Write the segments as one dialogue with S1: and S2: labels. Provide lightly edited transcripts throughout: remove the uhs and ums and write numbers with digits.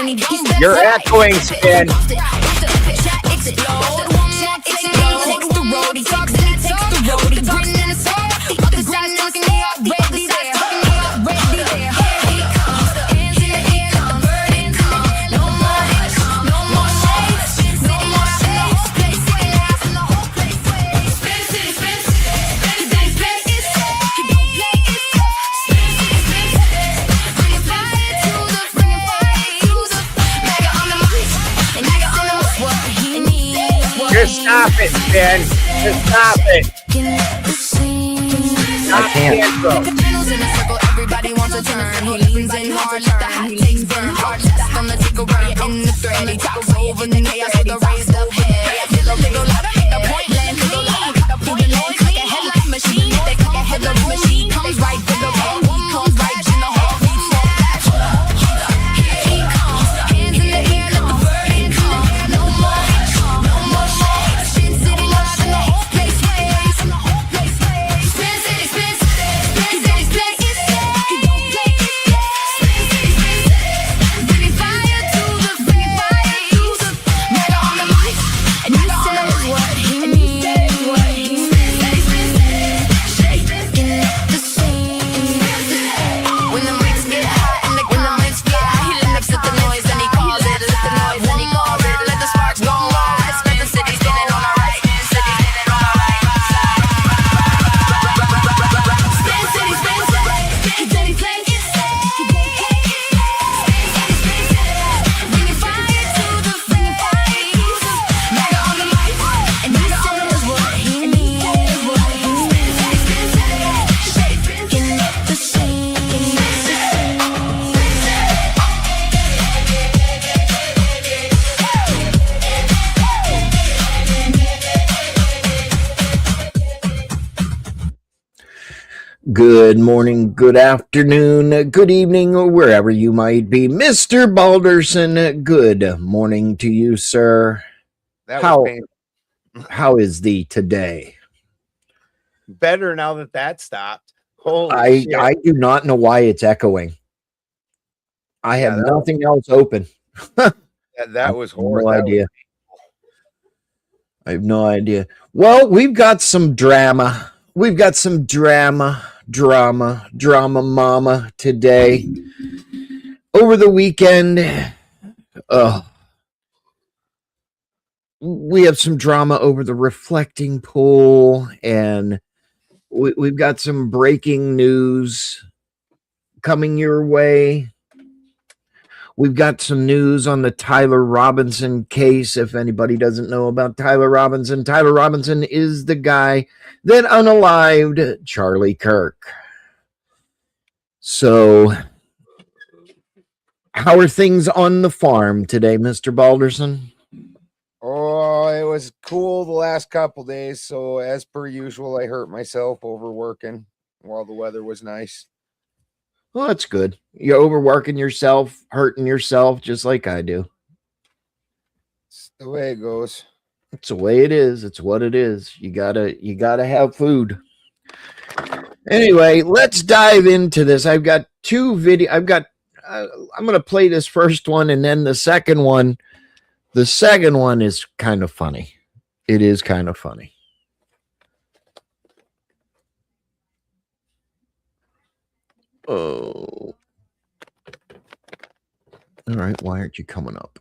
S1: You're echoing, Spin. Just stop it, Ben. Just stop it.
S2: I can't.
S3: Everybody wants a turn. He leans in hard, let the hot takes burn. Hard test on the takeaway in the thread. He talks over the chaos with a raised up head. Little louder, hit the point, land to the lead. Through the noise like a headlight machine. They like a headlight machine. Comes right to the ball. He comes right in the hall. He falls back. He comes. Hands in the air, let the burden come. No more shakes. Spin City live in the whole place waves. Spin City, Spin City. Spin City, Spin City. Bringing fire to the Mega on the mic. And you said what he means. Shaking up the scene. When the mics get hot and the comments fly, he limits at the noise and he calls it. Let the noise and he calls it. Let the sparks go wild. Spin the city spinning on our right. Spin City spinning on our right side. Spin City, Spin City. He did he play it safe. Bringing fire to the face. Mega on the mic. And he says what he needs. Shaking up the scene.
S2: Good morning, good afternoon, good evening, or wherever you might be. Mr. Balderson, good morning to you, sir.
S1: That
S2: How-
S1: was painful.
S2: How is thee today?
S1: Better now that that stopped. Holy shit.
S2: I do not know why it's echoing. I have
S1: that
S2: nothing else open.
S1: that was horrible.
S2: No idea. I have no idea. Well, we've got some drama. We've got some drama mama today. Over the weekend, we have some drama over the reflecting pool, and we've got some breaking news coming your way. We've got some news on the Tyler Robinson case. If anybody doesn't know about Tyler Robinson is the guy that unalived Charlie Kirk. So, how are things on the farm today, Mr. Balderson?
S1: Oh, it was cool the last couple days. So as per usual, I hurt myself overworking while the weather was nice.
S2: Well, that's good. You're overworking yourself, hurting yourself, just like I do.
S1: It's the way it goes.
S2: It's the way it is. It's what it is. You gotta have food. Anyway, let's dive into this. I've got two video. I'm gonna play this first one, and then the second one. The second one is kind of funny. It is kind of funny. Oh. All right. Why aren't you coming up?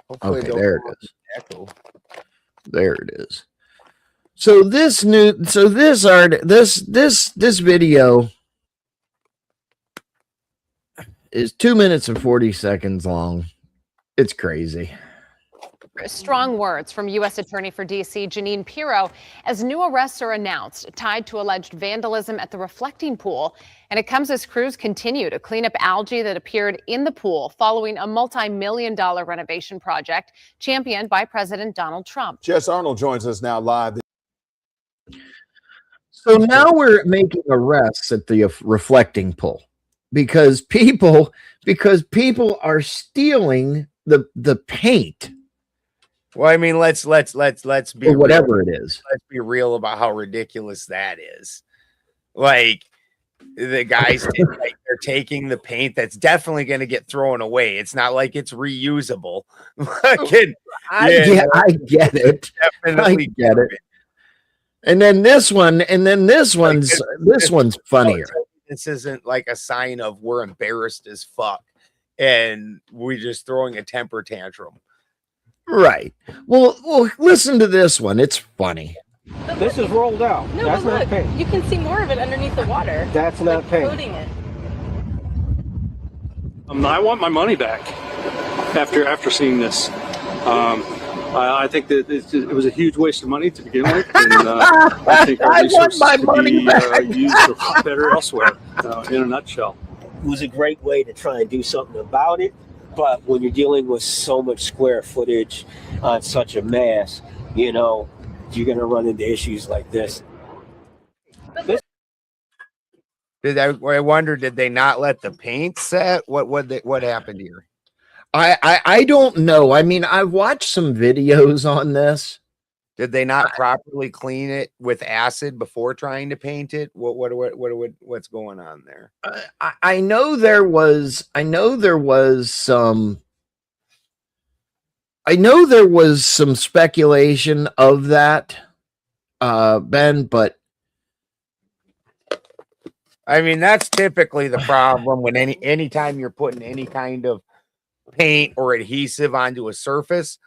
S1: Hopefully
S2: Okay,
S1: don't
S2: there it
S1: go
S2: is.
S1: echo.
S2: There it is. So this video is 2 minutes and 40 seconds long. It's crazy.
S4: Strong words from U.S. Attorney for D.C. Jeanine Pirro as new arrests are announced tied to alleged vandalism at the reflecting pool. And it comes as crews continue to clean up algae that appeared in the pool following a multi-million-dollar renovation project championed by President Donald Trump.
S5: Jess Arnold joins us now live.
S2: So now we're making arrests at the reflecting pool because people are stealing the paint.
S1: Well, I mean, let's be
S2: Or whatever
S1: real.
S2: it is.
S1: Let's be real about how ridiculous that is. Like the guys, they're taking the paint that's definitely going to get thrown away. It's not like it's reusable. Fucking,
S2: I get it.
S1: definitely
S2: I get it. And then this one's funnier.
S1: This isn't like a sign of we're embarrassed as fuck and we're just throwing a temper tantrum.
S2: Right. Well, listen to this one. It's funny.
S6: This is rolled out.
S7: No,
S6: that's
S7: but
S6: not
S7: look,
S6: paint.
S7: you can see more of it underneath the water.
S6: That's not paint.
S7: Coating it.
S8: I want my money back after seeing this. I think that it was a huge waste of money to begin with, and I think our resources could be used better elsewhere. In a nutshell,
S6: It was a great way to try and do something about it, but when you're dealing with so much square footage on such a mass, you know, you're going to run into issues like this.
S1: I wonder, did they not let the paint set? What happened here?
S2: I don't know. I mean, I've watched some videos on this.
S1: Did they not properly clean it with acid before trying to paint it? What's going on there?
S2: I know there was some speculation of that, Ben, but
S1: I mean, that's typically the problem when anytime you're putting any kind of paint or adhesive onto a surface.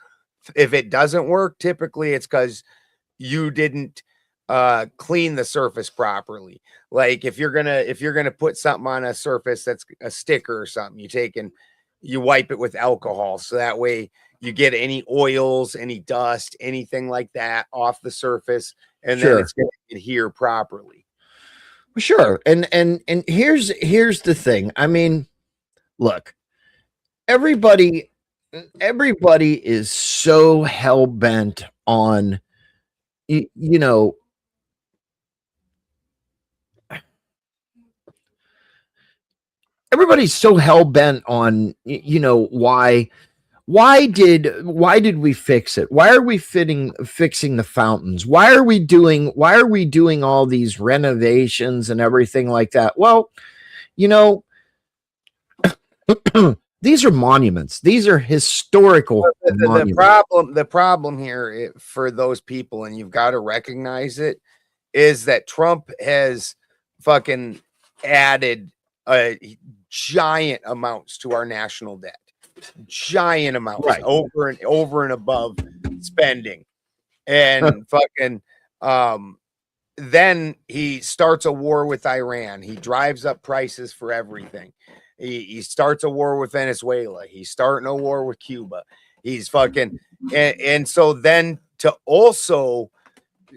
S1: If it doesn't work, typically it's because you didn't clean the surface properly. Like if you're gonna put something on a surface that's a sticker or something, you wipe it with alcohol, so that way you get any oils, any dust, anything like that off the surface, and then it's gonna adhere properly.
S2: Sure. And here's the thing. I mean, look, everybody is so hell-bent on, you know, everybody's so hell-bent on, you know, why did we fix it? Why are we fixing the fountains? Why are we doing all these renovations and everything like that? Well, you know, these are monuments. These are historical monuments.
S1: The problem here for those people, and you've got to recognize it, is that Trump has fucking added giant amounts to our national debt. Giant amounts, right, over and above spending, and fucking then he starts a war with Iran. He drives up prices for everything. He starts a war with Venezuela. He's starting a war with Cuba. He's fucking and so then to also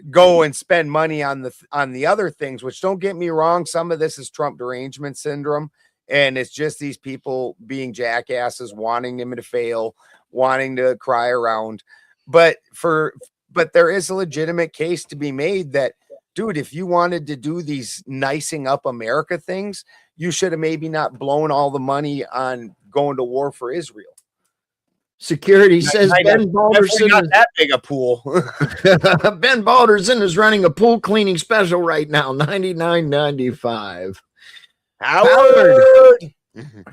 S1: go and spend money on the other things, which, don't get me wrong, some of this is Trump derangement syndrome. And it's just these people being jackasses, wanting him to fail, wanting to cry around. But there is a legitimate case to be made that, dude, if you wanted to do these nicing up America things, you should have maybe not blown all the money on going to war for Israel.
S2: Security says Ben Balderson
S1: not that big a pool.
S2: Ben Balderson is running a pool cleaning special right now, $99.95.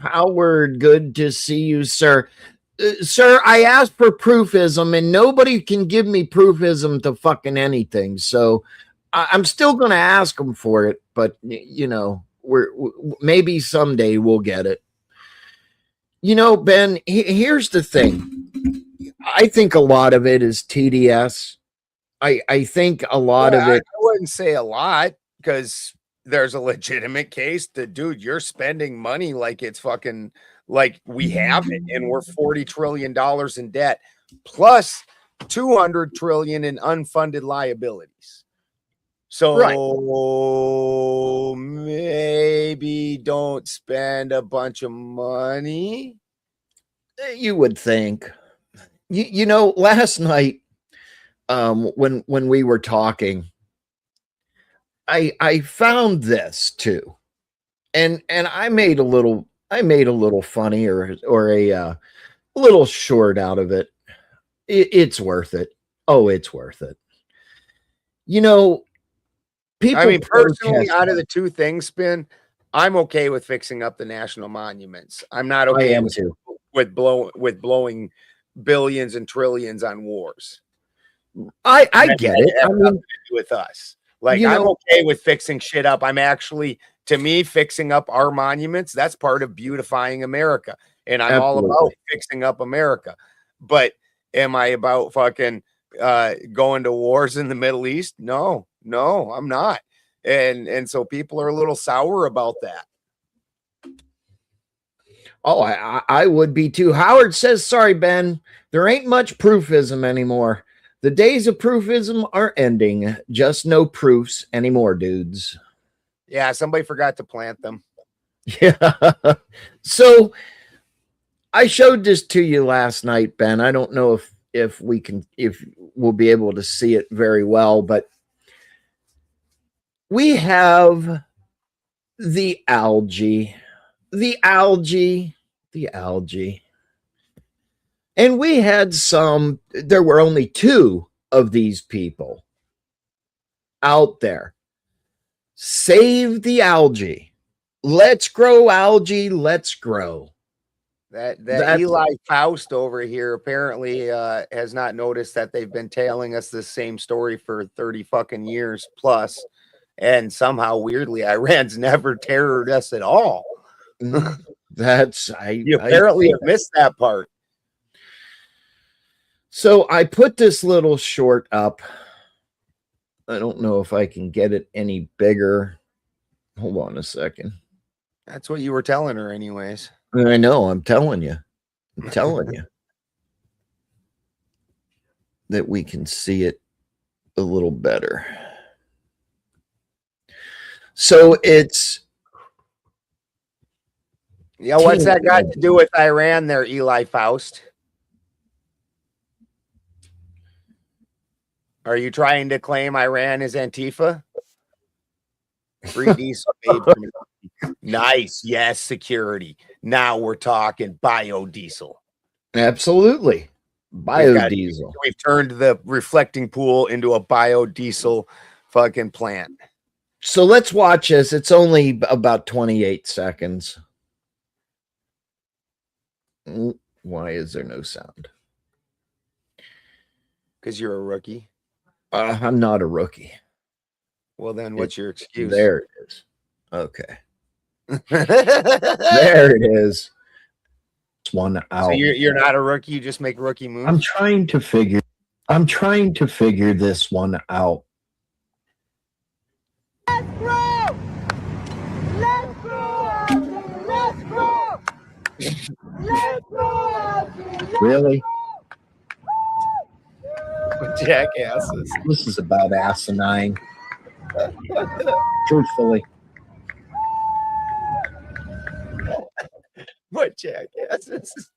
S2: Howard, good to see you, sir. Sir, I asked for proofism, and nobody can give me proofism to fucking anything. So I'm still going to ask them for it, but you know, maybe someday we'll get it. You know, Ben, here's the thing. I think a lot of it is TDS. I think a lot of it.
S1: I wouldn't say a lot, because there's a legitimate case that, dude, you're spending money like it's fucking like we have it, and we're $40 trillion in debt, plus 200 trillion in unfunded liabilities. So maybe don't spend a bunch of money.
S2: You would think. You know, last night, when we were talking, I found this too, and I made a little funny or a little short out of it. It's worth it. Oh, it's worth it. You know, people.
S1: I mean, personally, out of the two things, Spin, I'm okay with fixing up the national monuments. I'm not
S2: I
S1: okay
S2: am
S1: with
S2: too.
S1: blowing billions and trillions on wars.
S2: I
S1: That
S2: get it.
S1: has
S2: I
S1: nothing
S2: mean,
S1: to do with us. Like,
S2: you
S1: I'm
S2: know,
S1: okay with fixing shit up. I'm actually, to me, fixing up our monuments, that's part of beautifying America. And I'm all about
S2: absolutely.
S1: fixing up America. But am I about fucking going to wars in the Middle East? No, I'm not. And so people are a little sour about that.
S2: Oh, I would be too. Howard says, sorry, Ben, there ain't much proofism anymore. The days of proofism are ending. Just no proofs anymore, dudes.
S1: Yeah, somebody forgot to plant them.
S2: Yeah. So I showed this to you last night, Ben. I don't know if we'll be able to see it very well, but we have the algae. And we had there were only 2 of these people out there. Save the algae. Let's grow algae. Let's grow.
S1: That
S2: That's-
S1: Eli Faust over here apparently has not noticed that they've been telling us the same story for 30 fucking years plus. And somehow, weirdly, Iran's never terrored us at all. You apparently have missed that part.
S2: So I put this little short up. I don't know if I can get it any bigger. Hold on a second.
S1: That's what you were telling her anyways.
S2: I know. I'm telling you that we can see it a little better. So it's,
S1: yeah. What's that got to do with Iran there, Eli Faust? Are you trying to claim Iran is Antifa? Free diesel made from nice. Yes, security. Now we're talking biodiesel.
S2: absolutely biodiesel.
S1: We've turned the reflecting pool into a biodiesel fucking plant.
S2: So let's watch this. It's only about 28 seconds. Why is there no sound?
S1: Because you're a rookie.
S2: I'm not a rookie.
S1: Well, then what's your excuse?
S2: There it is. Okay. There it is. One out.
S1: So you're not a rookie, you just make rookie moves.
S2: I'm trying to figure this one out.
S9: Let's grow! Let's grow! Let's grow! Let's grow!
S2: Really?
S1: Jackasses.
S2: This is about asinine. Truthfully.
S1: What jackasses?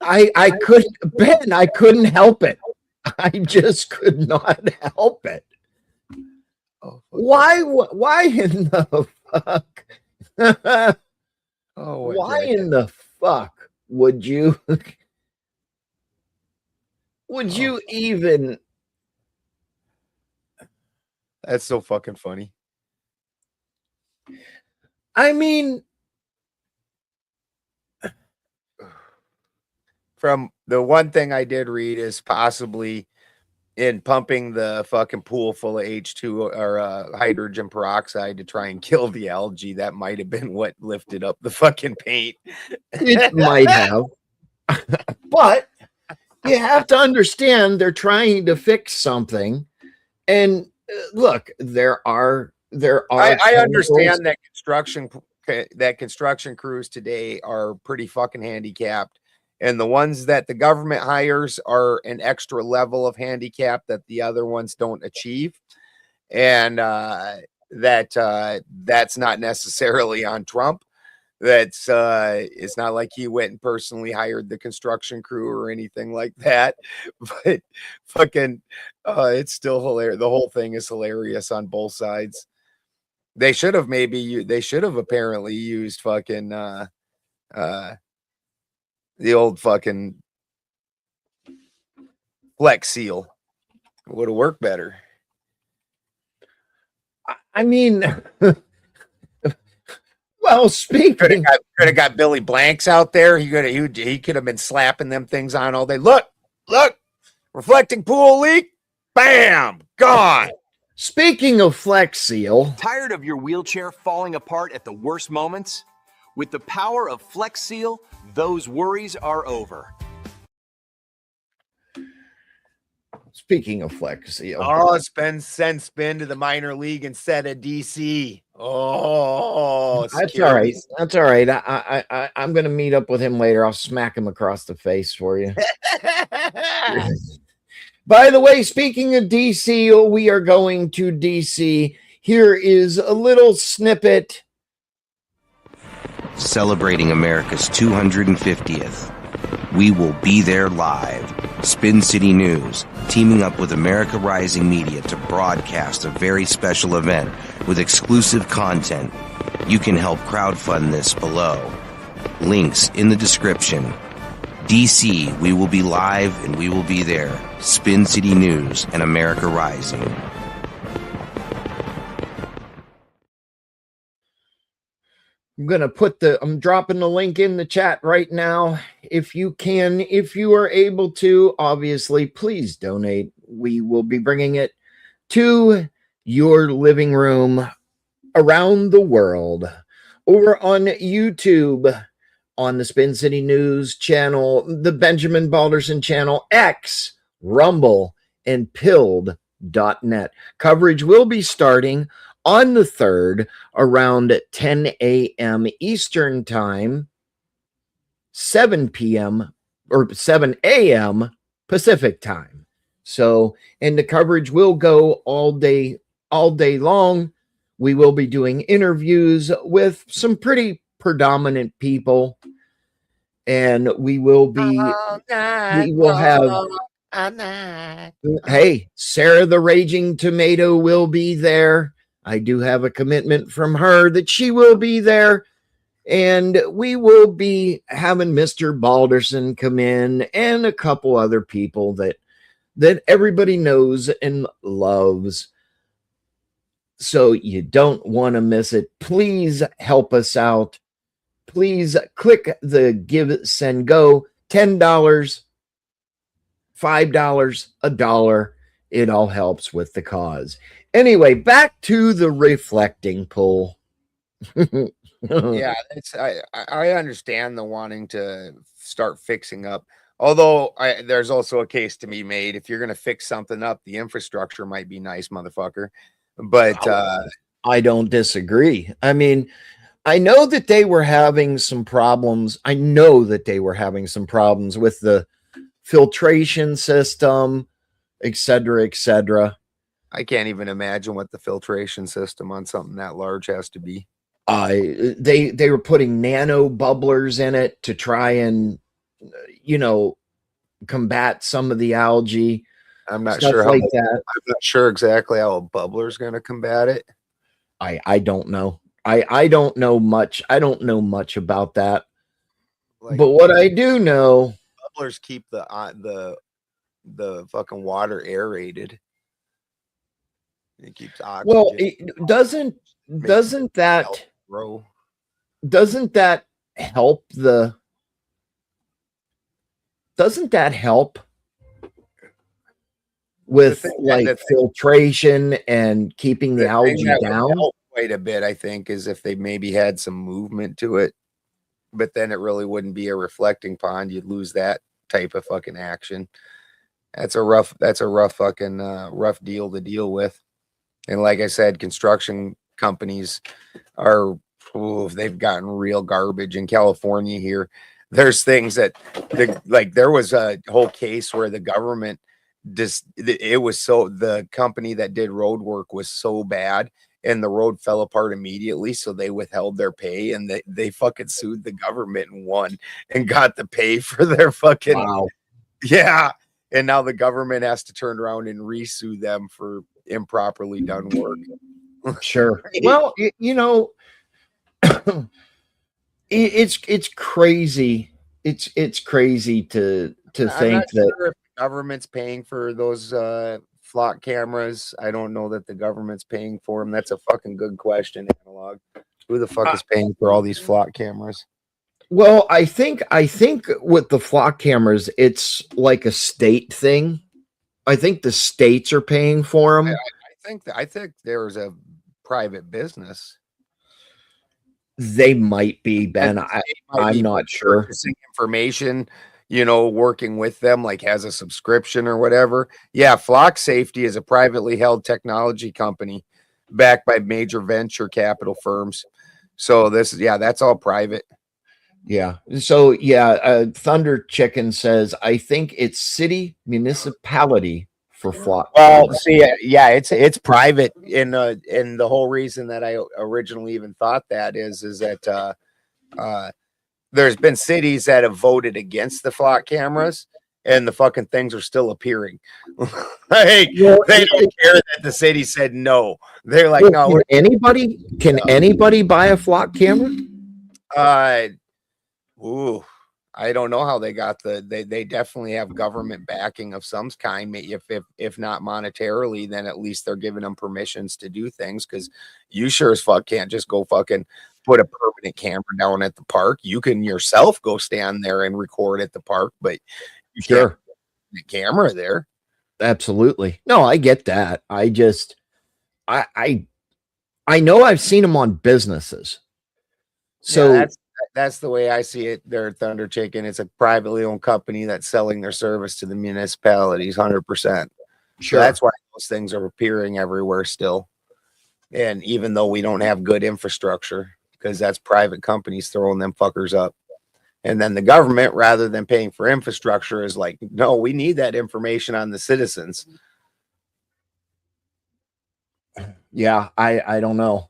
S2: I couldn't, Ben, I couldn't help it. I just could not help it.
S1: Oh,
S2: Why in the fuck?
S1: oh,
S2: Why in the fuck would you even?
S1: That's so fucking funny.
S2: I mean,
S1: from the one thing I did read is possibly in pumping the fucking pool full of H2 or hydrogen peroxide to try and kill the algae. That might have been what lifted up the fucking paint.
S2: it might have, but you have to understand they're trying to fix something. And look, there are. I
S1: understand that construction crews today are pretty fucking handicapped. And the ones that the government hires are an extra level of handicap that the other ones don't achieve. And that's not necessarily on Trump. That's it's not like he went and personally hired the construction crew or anything like that. But fucking it's still hilarious. The whole thing is hilarious on both sides. They should have apparently used fucking the old fucking Flex Seal. Would have worked better.
S2: I mean, well, speaking,
S1: Could have got Billy Blanks out there. He could have been slapping them things on all day. Look, reflecting pool leak. Bam, gone.
S2: speaking of Flex Seal,
S10: Tired of your wheelchair falling apart at the worst moments? With the power of Flex Seal, those worries are over.
S2: speaking of Flex Seal,
S1: Oh, send spin to the minor league instead of DC. Oh,
S2: that's all right. That's all right. I'm going to meet up with him later. I'll smack him across the face for you. By the way, speaking of DC, we are going to DC. Here is a little snippet.
S11: Celebrating America's 250th. We will be there live. Spin City News, teaming up with America Rising Media to broadcast a very special event with exclusive content. You can help crowdfund this below. Links in the description. DC, we will be live and we will be there. Spin City News and America Rising.
S2: I'm dropping the link in the chat right now. If you can, if you are able to, obviously, please donate. We will be bringing it to your living room around the world. Over on YouTube, on the Spin City News channel, the Benjamin Balderson channel, X, Rumble, and Pilled.net. Coverage will be starting on the 3rd around 10 a.m. Eastern Time, 7 p.m. or 7 a.m. Pacific Time. So, and the coverage will go all day long. We will be doing interviews with some pretty predominant people, and we will have hey, Sarah the Raging Tomato will be there. I do have a commitment from her that she will be there, and we will be having Mr. Balderson come in and a couple other people that everybody knows and loves. So you don't want to miss it. Please help us out. Please click the Give, Send, Go. $10, $5, $1. It all helps with the cause. Anyway, back to the reflecting pool.
S1: Yeah, I understand the wanting to start fixing up. Although there's also a case to be made. If you're going to fix something up, the infrastructure might be nice, motherfucker. But
S2: I don't disagree. I mean, I know that they were having some problems. I know that they were having some problems with the filtration system, et cetera, et cetera.
S1: I can't even imagine what the filtration system on something that large has to be.
S2: They were putting nano bubblers in it to try and, combat some of the algae.
S1: I'm not sure how that. I'm not sure exactly how a bubbler is going to combat it.
S2: I don't know. I don't know much. I don't know much about that. But what I do know,
S1: bubblers keep the fucking water aerated. It keeps oxygen.
S2: Well, doesn't that help the? Doesn't that help with like filtration and keeping the algae down?
S1: Quite a bit, I think, is if they maybe had some movement to it, but then it really wouldn't be a reflecting pond. You'd lose that type of fucking action. That's a rough fucking rough deal to deal with. And like I said, construction companies they've gotten real garbage in California here. There's things that there was a whole case where the government the company that did road work was so bad and the road fell apart immediately, so they withheld their pay and they fucking sued the government and won and got the pay for their fucking yeah. And now the government has to turn around and re-sue them for improperly done work.
S2: Sure. Well, it's crazy. It's crazy to think that
S1: if the government's paying for those flock cameras. I don't know that the government's paying for them. That's a fucking good question, Analog. Who the fuck is paying for all these flock cameras?
S2: Well, I think with the flock cameras, it's like a state thing. I think the states are paying for them.
S1: I think there's a private business.
S2: They might be, Ben. I'm not sure.
S1: Information, working with them, like has a subscription or whatever. Yeah, Flock Safety is a privately held technology company backed by major venture capital firms. So that's all private.
S2: Yeah. So Thunder Chicken says, I think it's city municipality for flock.
S1: Well, see, it's private. And the whole reason that I originally even thought that is that there's been cities that have voted against the flock cameras, and the fucking things are still appearing. They don't care that the city said no. They're like, no.
S2: Can anybody buy a flock camera?
S1: I don't know how they got they definitely have government backing of some kind. If not monetarily, then at least they're giving them permissions to do things, because you sure as fuck can't just go fucking put a permanent camera down at the park. You can yourself go stand there and record at the park, but you can't put the camera there.
S2: Absolutely. No, I get that. I know I've seen them on businesses. So
S1: that's the way I see it. They're Thunder Chicken. It's a privately owned company that's selling their service to the municipalities 100%. Sure. So that's why those things are appearing everywhere still. And even though we don't have good infrastructure, because that's private companies throwing them fuckers up. And then the government, rather than paying for infrastructure, is like, no, we need that information on the citizens.
S2: Yeah, I don't know.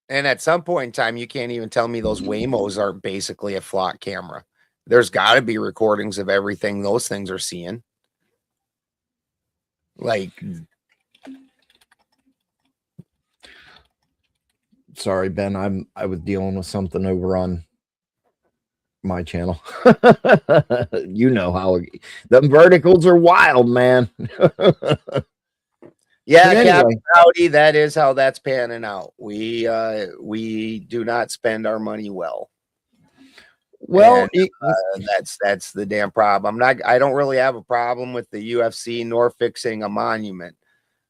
S1: And at some point in time, you can't even tell me those Waymos are basically a flock camera. There's got to be recordings of everything those things are seeing. Like,
S2: sorry, Ben, I was dealing with something over on my channel. You know how them verticals are wild, man.
S1: Yeah, anyway. Howdy, that is how that's panning out. We do not spend our money well.
S2: Well,
S1: and, that's the damn problem. I don't really have a problem with the UFC nor fixing a monument.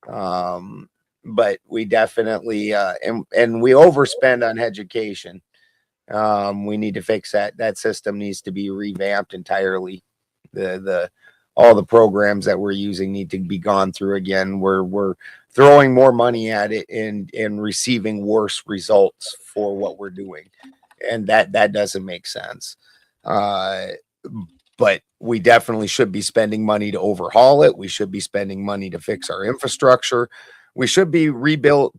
S1: But we definitely and we overspend on education. We need to fix that. That system needs to be revamped entirely. All the programs that we're using need to be gone through again. We're throwing more money at it and receiving worse results for what we're doing. And that doesn't make sense. But we definitely should be spending money to overhaul it. We should be spending money to fix our infrastructure. We should be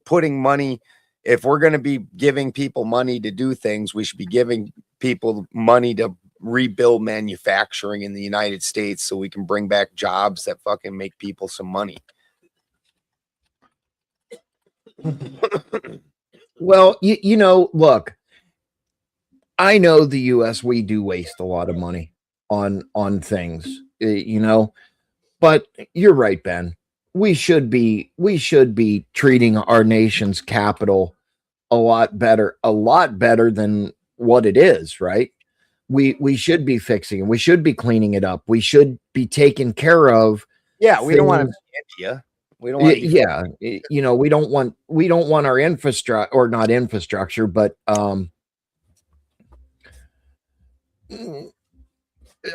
S1: putting money. If we're going to be giving people money to do things, we should be giving people money to rebuild manufacturing in the United States so we can bring back jobs that fucking make people some money.
S2: Well, you know, look, I know the US, we do waste a lot of money on things, you know, but you're right, Ben. We should be treating our nation's capital a lot better than what it is, right? We should be fixing it. We should be cleaning it up. We should be taking care of.
S1: Yeah, we don't want to be India. We don't want
S2: you know, we don't want our infrastructure, or not infrastructure, but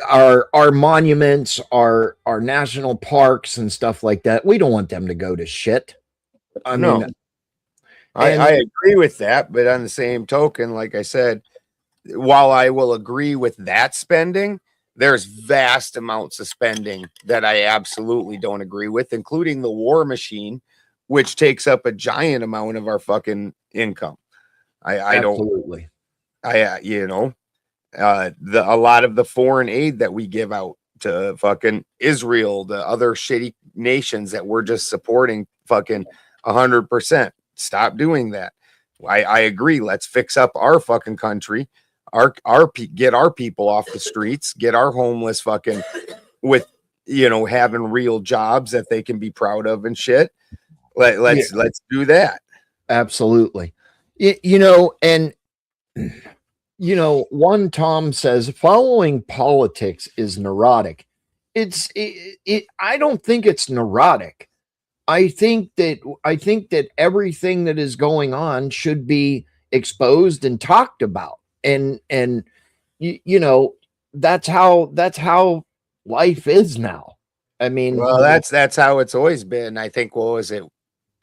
S2: our monuments, our national parks and stuff like that. We don't want them to go to shit. I mean,
S1: I agree with that, but on the same token, like I said, while I will agree with that spending, there's vast amounts of spending that I absolutely don't agree with, including the war machine, which takes up a giant amount of our fucking income. A lot of the foreign aid that we give out to fucking Israel, the other shitty nations that we're just supporting fucking 100%. Stop doing that. I agree. Let's fix up our fucking country. Get our people off the streets, get our homeless fucking with having real jobs that they can be proud of and shit. Let's do that.
S2: Absolutely. And one Tom says following politics is neurotic. I don't think it's neurotic. I think that everything that is going on should be exposed and talked about. And that's how life is now. I mean,
S1: well, that's how it's always been. I think, what was it?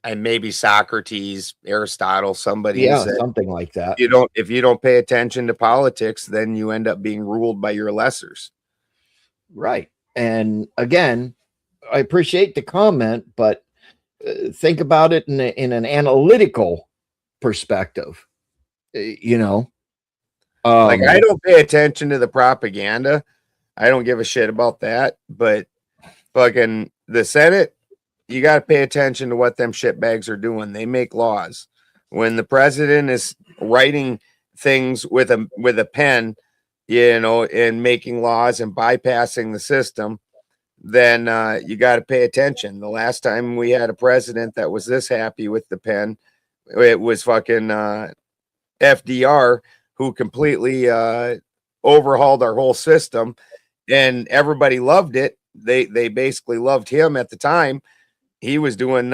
S1: And maybe Socrates, Aristotle, somebody said,
S2: something like that.
S1: If you don't pay attention to politics, then you end up being ruled by your lessers.
S2: Right. And again, I appreciate the comment, but think about it in an analytical perspective. Like,
S1: I don't pay attention to the propaganda. I don't give a shit about that. But fucking the Senate, you got to pay attention to what them shitbags are doing. They make laws. When the president is writing things with a pen, and making laws and bypassing the system, then you got to pay attention. The last time we had a president that was this happy with the pen, it was fucking FDR, who completely overhauled our whole system, and everybody loved it. They basically loved him at the time. He was doing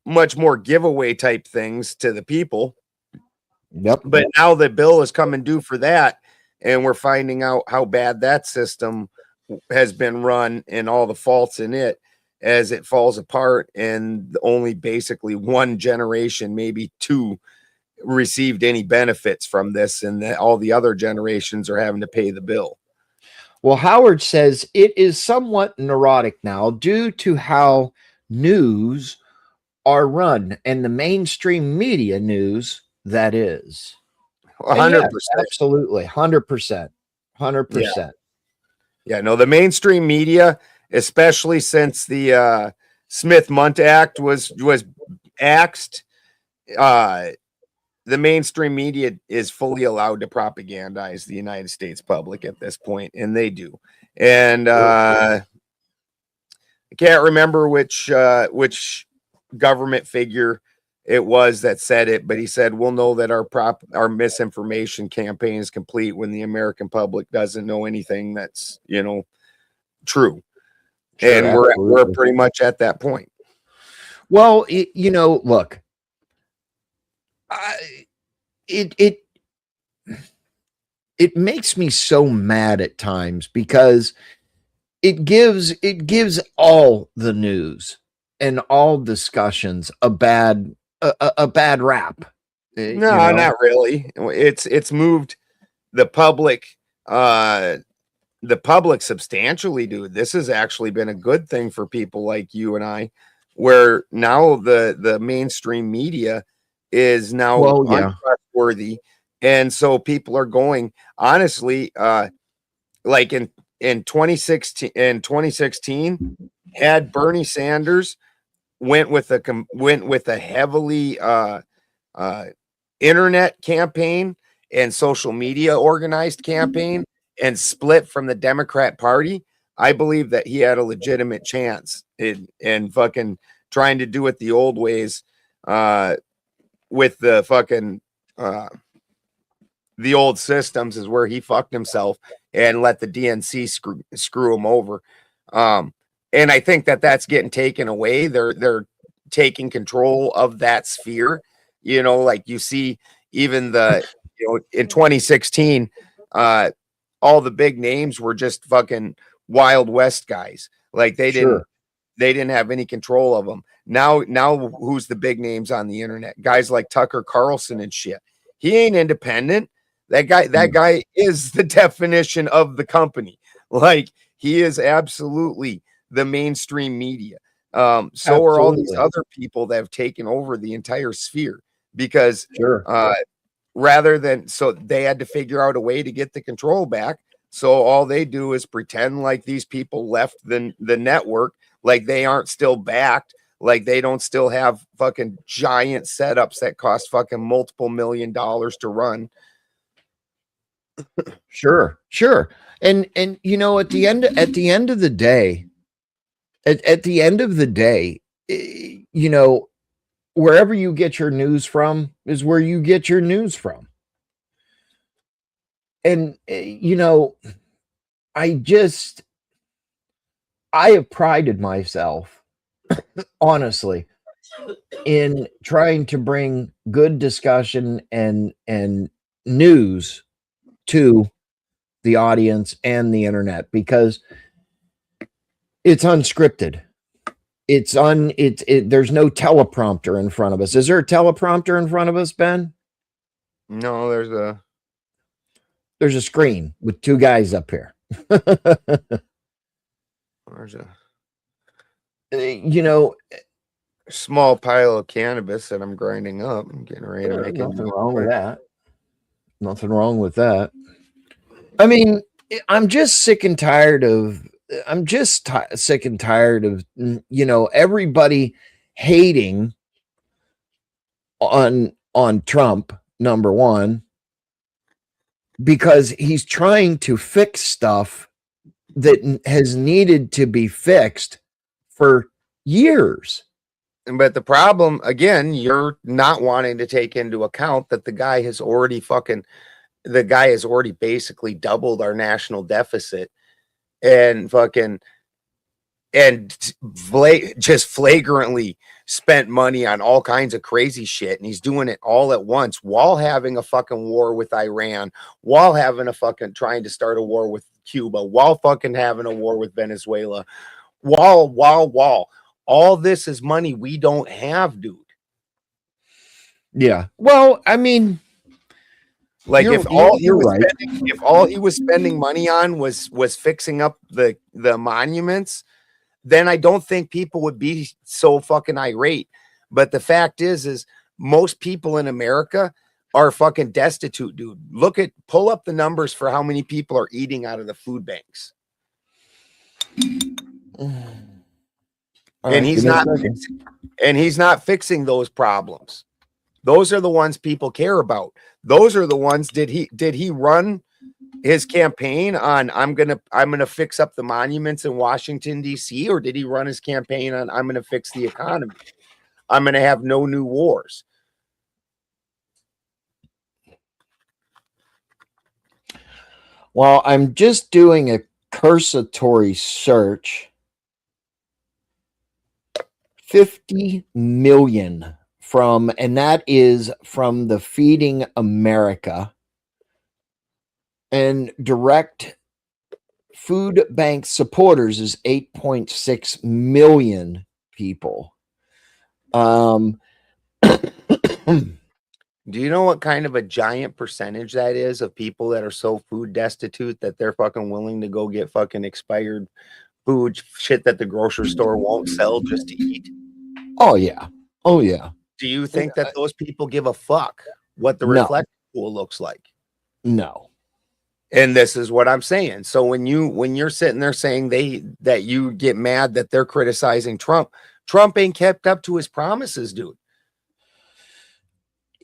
S1: much more giveaway type things to the people.
S2: Yep.
S1: But now the bill is coming due for that, and we're finding out how bad that system has been run and all the faults in it as it falls apart, and only basically one generation, maybe two, received any benefits from this, and all the other generations are having to pay the bill.
S2: Well, Howard says it is somewhat neurotic now due to how news are run and the mainstream media news, that is.
S1: 100%.
S2: Yes, absolutely. 100%. 100%.
S1: Yeah, no, the mainstream media, especially since the Smith-Mundt Act was axed, the mainstream media is fully allowed to propagandize the United States public at this point, and they do. And I can't remember which government figure it was that said it, but he said, we'll know that our misinformation campaign is complete when the American public doesn't know anything that's, true. Sure, and we're pretty much at that point.
S2: Well, look, it makes me so mad at times because it gives all the news and all discussions a bad rap.
S1: No, not really. It's moved the public substantially, dude. This has actually been a good thing for people like you and I, where now the mainstream media is now untrustworthy, and so people are going, honestly, like in 2016 had Bernie Sanders went with a heavily internet campaign and social media organized campaign and split from the Democrat Party, I believe that he had a legitimate chance in fucking trying to do it the old ways, with the fucking the old systems, is where he fucked himself and let the DNC screw him over. And I think that that's getting taken away. They're taking control of that sphere. Like you see, even in 2016, all the big names were just fucking Wild West guys. Like they didn't have any control of them. Now who's the big names on the internet? Guys like Tucker Carlson and shit. He ain't independent. That guy is the definition of the company. Like, he is absolutely the mainstream media. So are all these other people that have taken over the entire sphere, because rather than, so they had to figure out a way to get the control back. So all they do is pretend like these people left the network, like they aren't still backed, like they don't still have fucking giant setups that cost fucking multiple $1 million to run.
S2: Sure. And you know, at the end of the day, at the end of the day, you know, wherever you get your news from is where you get your news from. And you know, I have prided myself, honestly, in trying to bring good discussion and news to the audience and the internet, because it's unscripted. It's there's no teleprompter in front of us. Is there a teleprompter in front of us, Ben?
S1: No,
S2: There's a screen with two guys up here.
S1: there's a
S2: You know,
S1: small pile of cannabis that I'm grinding up and getting ready to make it.
S2: nothing wrong with that. Nothing wrong with that. I mean, I'm just sick and tired of you know, everybody hating on Trump, number one, because he's trying to fix stuff that has needed to be fixed for years.
S1: But the problem, again, you're not wanting to take into account that the guy has already basically doubled our national deficit and just flagrantly spent money on all kinds of crazy shit. And he's doing it all at once while having a fucking war with Iran, while having trying to start a war with Cuba, while having a war with Venezuela, while all this is money we don't have, dude.
S2: Yeah. Well, I mean,
S1: like if all he was spending money on was fixing up the monuments, then I don't think people would be so fucking irate. But the fact is most people in America are fucking destitute, dude. Pull up the numbers for how many people are eating out of the food banks. And he's not fixing those problems. Those are the ones people care about. Those are the ones. Did he run his campaign on I'm gonna fix up the monuments in Washington D.C., or did he run his campaign on I'm gonna fix the economy? I'm gonna have no new wars.
S2: Well, I'm just doing a cursory search. 50 million and that is from the Feeding America, and direct food bank supporters is 8.6 million people.
S1: Do you know what kind of a giant percentage that is of people that are so food destitute that they're fucking willing to go get fucking expired food shit that the grocery store won't sell just to eat?
S2: Oh yeah.
S1: Do you think that those people give a fuck what the reflecting pool looks like?
S2: No.
S1: And this is what I'm saying. So when you're sitting there saying that you get mad that they're criticizing Trump ain't kept up to his promises, dude.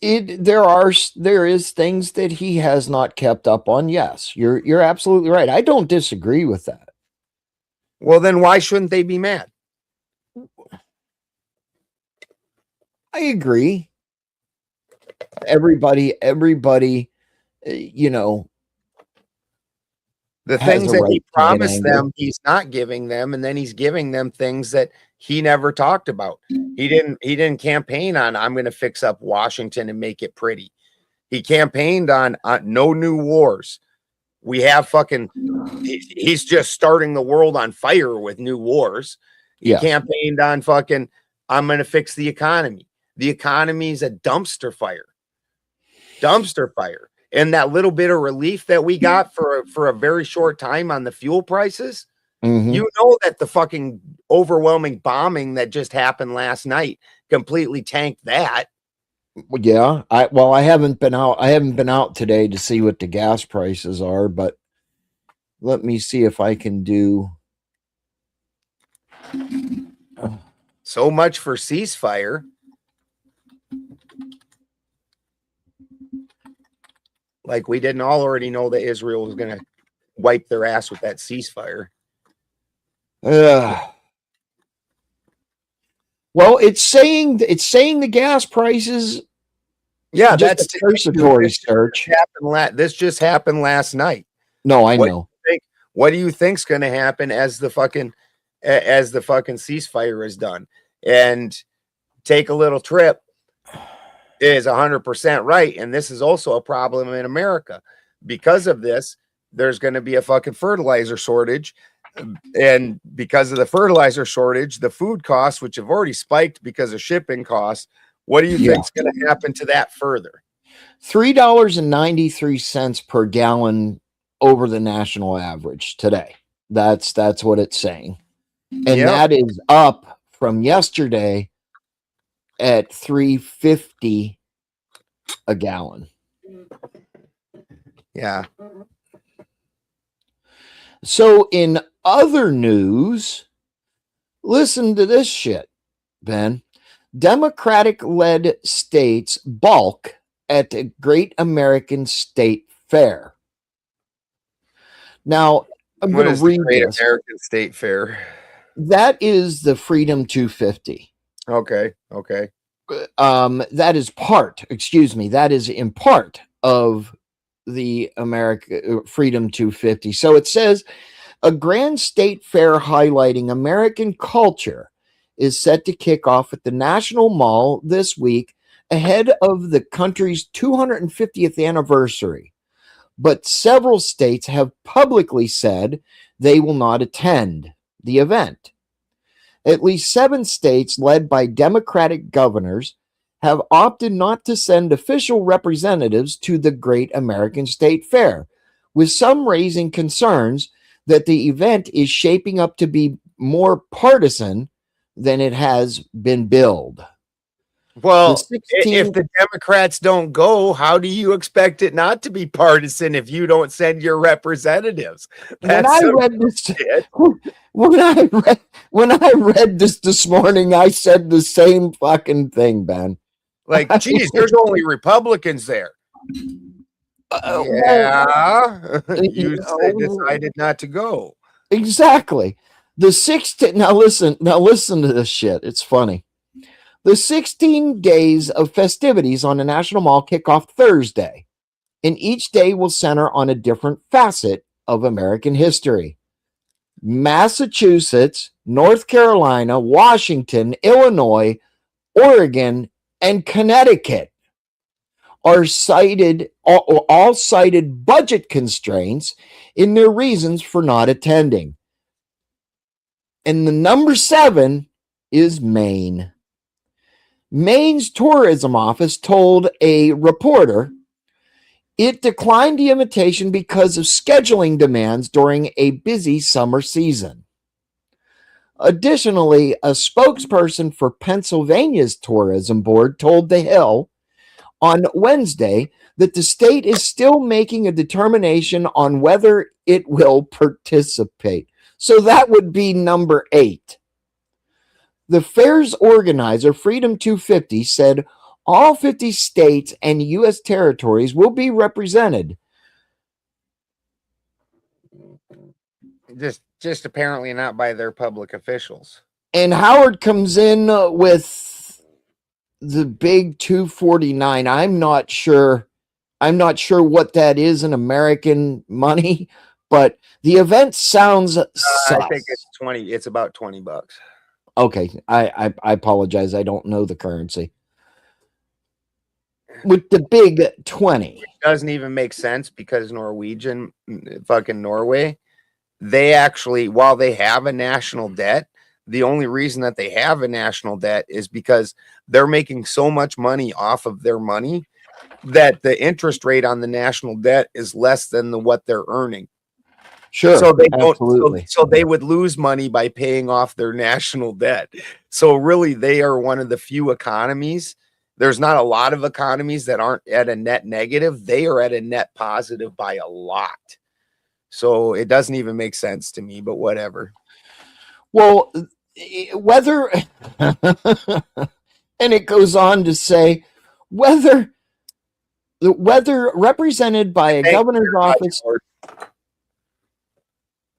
S2: There is things that he has not kept up on. Yes, you're absolutely right. I don't disagree with that.
S1: Well, then why shouldn't they be mad?
S2: I agree. Everybody, you know,
S1: the things that he promised them, he's not giving them, and then he's giving them things that he never talked about. He didn't campaign on I'm going to fix up Washington and make it pretty. He campaigned on no new wars. We have he's just starting the world on fire with new wars. He campaigned on I'm going to fix the economy. The economy is a dumpster fire. And that little bit of relief that we got for a very short time on the fuel prices, you know that the fucking overwhelming bombing that just happened last night completely tanked that.
S2: Yeah, I haven't been out today to see what the gas prices are, but let me see if I can do.
S1: So much for ceasefire. Like we didn't all already know that Israel was going to wipe their ass with that ceasefire.
S2: Well, it's saying the gas prices.
S1: Yeah,
S2: just
S1: that's
S2: a cursory search.
S1: This just happened last night.
S2: No, I know.
S1: What do you think's going to happen as the fucking ceasefire is done? And take a little trip is 100% right. And this is also a problem in America. Because of this, there's going to be a fucking fertilizer shortage. And because of the fertilizer shortage, the food costs, which have already spiked because of shipping costs, what do you think is going to happen to that further?
S2: $3.93 per gallon over the national average today. That's what it's saying. And that is up from yesterday at $3.50 a gallon.
S1: Yeah.
S2: So in other news, listen to this shit, Ben. Democratic-led states balk at the Great American State Fair. Now, I'm going to read
S1: Great
S2: this.
S1: American State Fair.
S2: That is the Freedom 250.
S1: Okay.
S2: That is in part of the Freedom 250. So it says a grand state fair highlighting American culture is set to kick off at the National Mall this week ahead of the country's 250th anniversary. But several states have publicly said they will not attend the event. At least 7 states led by Democratic governors have opted not to send official representatives to the Great American State Fair, with some raising concerns that the event is shaping up to be more partisan than it has been billed.
S1: Well, if the Democrats don't go, how do you expect it not to be partisan if you don't send your representaties?
S2: When I read this morning, I said the same fucking thing, Ben.
S1: Like, geez, there's only Republicans there. You decided not to go.
S2: Exactly. Now listen to this shit. It's funny. The 16 days of festivities on the National Mall kick off Thursday, and each day will center on a different facet of American history. Massachusetts, North Carolina, Washington, Illinois, Oregon, and Connecticut all cited budget constraints in their reasons for not attending. And the number 7 is Maine. Maine's tourism office told a reporter it declined the invitation because of scheduling demands during a busy summer season. Additionally, a spokesperson for Pennsylvania's tourism board told The Hill on Wednesday that the state is still making a determination on whether it will participate. So that would be number 8. The fair's organizer, Freedom 250, said all 50 states and U.S. territories will be represented.
S1: Just apparently not by their public officials.
S2: And Howard comes in with the big 249. I'm not sure what that is in American money, but the event sounds sus.
S1: I think it's 20. It's about $20.
S2: Okay, I apologize. I don't know the currency. With the big 20.
S1: It doesn't even make sense because fucking Norway, they actually, while they have a national debt, the only reason that they have a national debt is because they're making so much money off of their money that the interest rate on the national debt is less than what they're earning.
S2: Sure.
S1: So they
S2: absolutely.
S1: So they would lose money by paying off their national debt. So really, they are one of the few economies. There's not a lot of economies that aren't at a net negative. They are at a net positive by a lot. So it doesn't even make sense to me, but whatever.
S2: Well, whether, and it goes on to say, whether whether represented by a governor's office,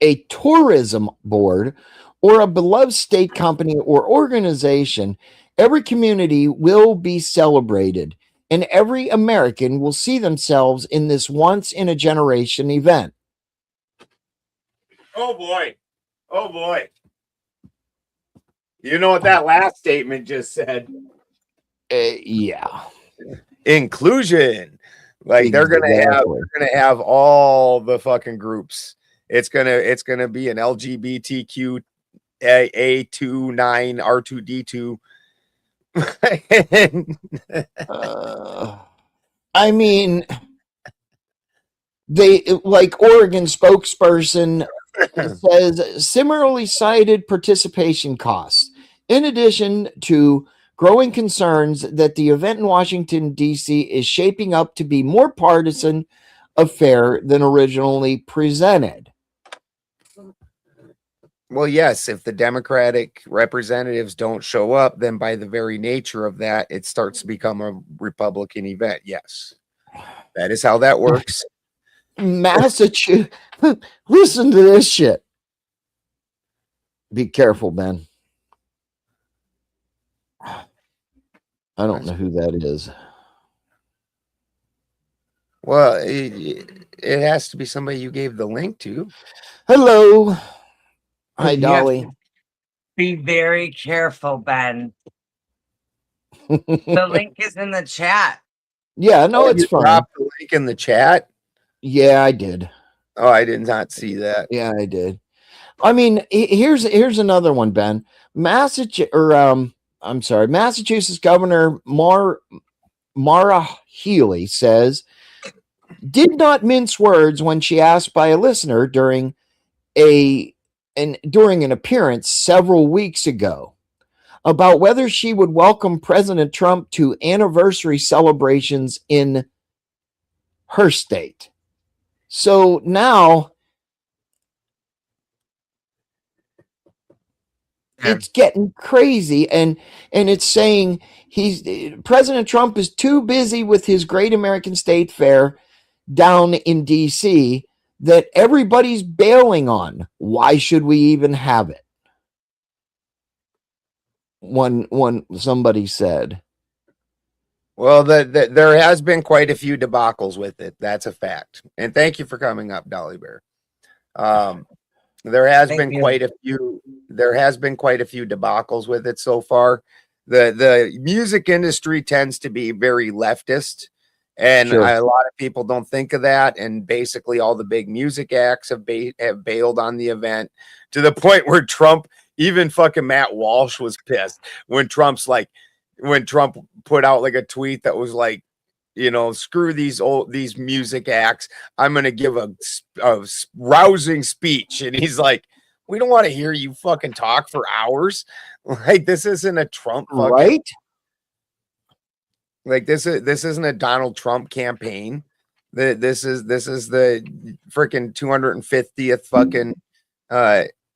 S2: a tourism board, or a beloved state company or organization, every community will be celebrated, and every American will see themselves in this once-in-a-generation event.
S1: Oh, boy. Oh, boy. You know what that last statement just said?
S2: Yeah.
S1: Inclusion. Like they're gonna have all the fucking groups. It's gonna be an LGBTQ A29 R2D2.
S2: I mean, they, like Oregon spokesperson says, similarly cited participation costs. In addition to growing concerns that the event in Washington, D.C. is shaping up to be more partisan affair than originally presented.
S1: Well, yes, if the Democratic representatives don't show up, then by the very nature of that, it starts to become a Republican event. Yes, that is how that works.
S2: Massachusetts, listen to this shit. Be careful, Ben. I don't know who that is.
S1: Well, it has to be somebody you gave the link to.
S2: Hello. Hi, Dolly.
S12: Be very careful, Ben. The link is in the chat.
S2: Yeah, no, it's fine.
S1: Drop the link in the chat.
S2: Yeah, I did.
S1: Oh, I did not see that.
S2: Yeah, I did. I mean, here's another one, Ben. Massachusetts Governor Mara Healy says, did not mince words when she asked by a listener during an appearance several weeks ago about whether she would welcome President Trump to anniversary celebrations in her state. So now it's getting crazy, and it's saying President Trump is too busy with his Great American State Fair down in DC that everybody's bailing on. Why should we even have it? Somebody said.
S1: Well, there has been quite a few debacles with it. That's a fact. And thank you for coming up, Dolly Bear. There has been quite a few debacles with it so far. The music industry tends to be very leftist, and a lot of people don't think of that. And basically, all the big music acts have bailed on the event to the point where Trump, even fucking Matt Walsh, was pissed when Trump put out like a tweet that was like, you know, screw these music acts. I'm going to give a rousing speech. And he's like, we don't want to hear you fucking talk for hours. Like, this isn't a Trump fucking,
S2: right?
S1: Like, this isn't a Donald Trump campaign. This is the freaking 250th fucking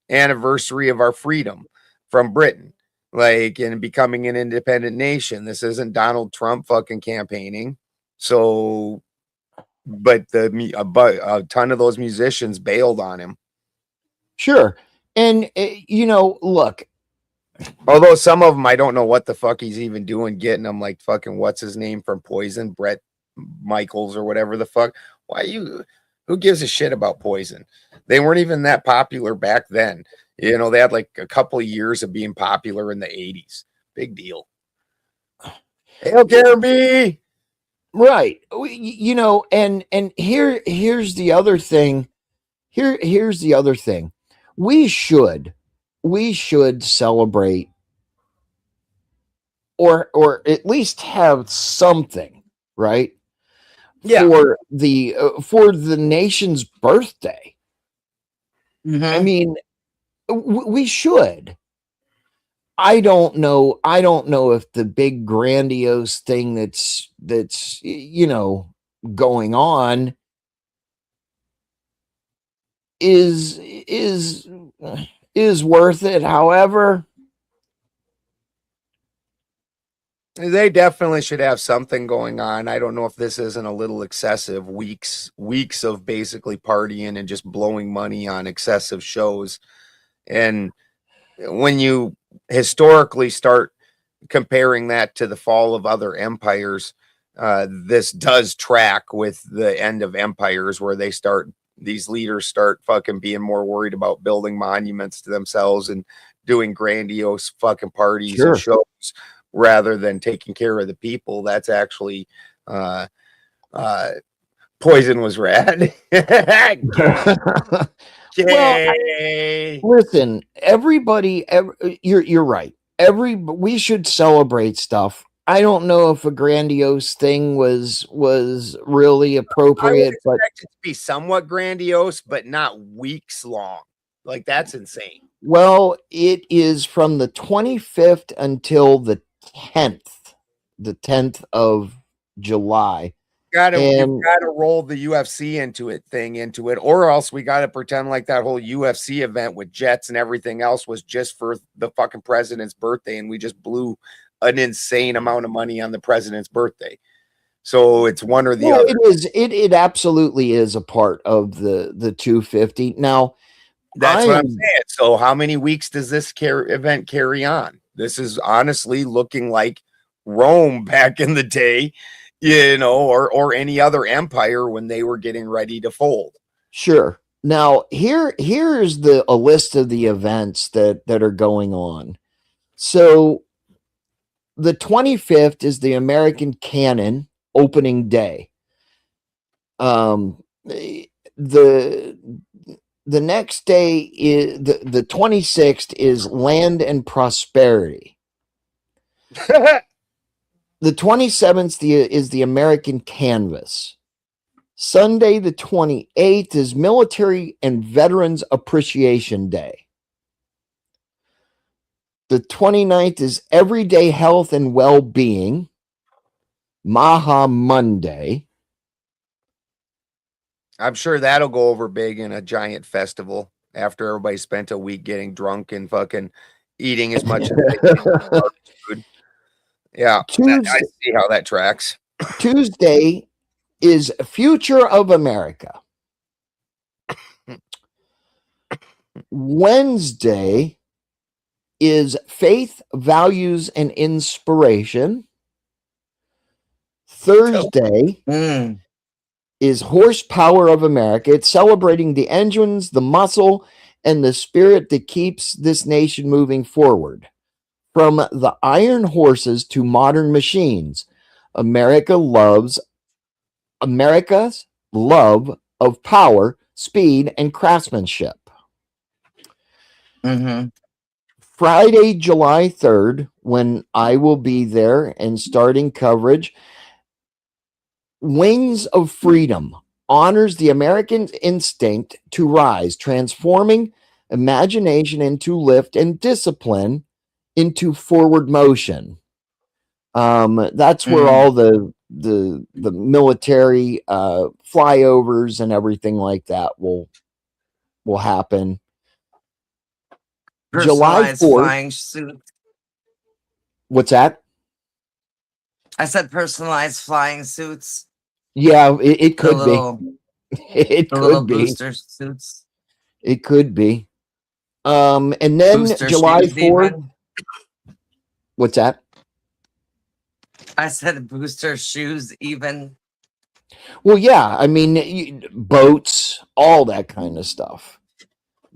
S1: anniversary of our freedom from Britain. Like, in becoming an independent nation. This isn't Donald Trump fucking campaigning. So, but a ton of those musicians bailed on him.
S2: Sure. And, look.
S1: Although some of them, I don't know what the fuck he's even doing getting them, like fucking, what's his name from Poison? Brett Michaels or whatever the fuck. Who gives a shit about Poison? They weren't even that popular back then. You know, they had like a couple of years of being popular in the 80s. Big deal. Hail Gary!
S2: Right. And here's the other thing. Here's the other thing. We should celebrate or at least have something, right?
S1: Yeah.
S2: For the nation's birthday.
S12: Mm-hmm.
S2: I mean, we should. I don't know if the big grandiose thing that's going on is worth it. However,
S1: They definitely should have something going on. I don't know if this isn't a little excessive. Weeks of basically partying and just blowing money on excessive shows. And when you historically start comparing that to the fall of other empires, this does track with the end of empires, where these leaders start fucking being more worried about building monuments to themselves and doing grandiose fucking parties and shows rather than taking care of the people. That's actually poison was rad.
S2: Well, listen, everybody, you're right. We should celebrate stuff. I don't know if a grandiose thing was really appropriate,
S1: I would expect it to be somewhat grandiose, but not weeks long. Like, that's insane.
S2: Well, it is from the 25th until the 10th of July.
S1: You gotta roll the UFC into it, or else we gotta pretend like that whole UFC event with jets and everything else was just for the fucking president's birthday, and we just blew an insane amount of money on the president's birthday. So it's one or the other.
S2: It absolutely is a part of the 250. Now,
S1: that's what I'm saying. So how many weeks does this event carry on? This is honestly looking like Rome back in the day, or any other empire when they were getting ready to fold.
S2: Sure. Now, here's a list of the events that are going on. So the 25th is the American Canon opening day. The next day is the 26th is Land and Prosperity. The 27th is the American Canvas. Sunday, the 28th is Military and Veterans Appreciation Day. The 29th is Everyday Health and Well-Being, Maha Monday.
S1: I'm sure that'll go over big in a giant festival after everybody spent a week getting drunk and fucking eating as much as they can. Food. Yeah, I see how that tracks.
S2: Tuesday is Future of America. Wednesday is Faith, Values, and Inspiration. Thursday is Horsepower of America. It's celebrating the engines, the muscle, and the spirit that keeps this nation moving forward. From the iron horses to modern machines, America's love of power, speed, and craftsmanship. Friday, July 3rd, when I will be there and starting coverage, Wings of Freedom honors the American instinct to rise, transforming imagination into lift and discipline into forward motion. That's where all the military flyovers and everything like that will happen. July 4th.
S12: Flying suit.
S2: What's that?
S12: I said personalized flying suits.
S2: Yeah, it could be. It could be
S12: booster suits.
S2: It could be. And then
S12: Booster
S2: July 4th.
S12: Even.
S2: What's that?
S12: I said booster shoes even.
S2: Well, yeah. I mean, boats, all that kind of stuff.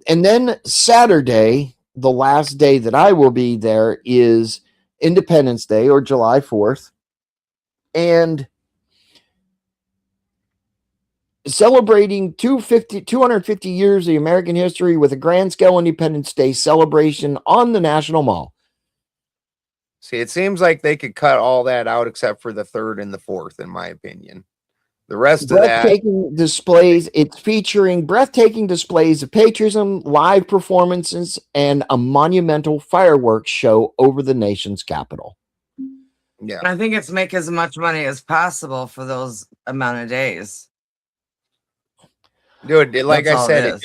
S2: And then Saturday, the last day that I will be there, is Independence Day, or July 4th. And celebrating 250 years of American history with a grand scale Independence Day celebration on the National Mall.
S1: See, it seems like they could cut all that out except for the 3rd and the 4th, in my opinion. The rest of that,
S2: breathtaking displays. It's featuring breathtaking displays of patriotism, live performances, and a monumental fireworks show over the nation's capital.
S1: Yeah,
S12: I think it's make as much money as possible for those amount of days.
S1: Dude, like I said,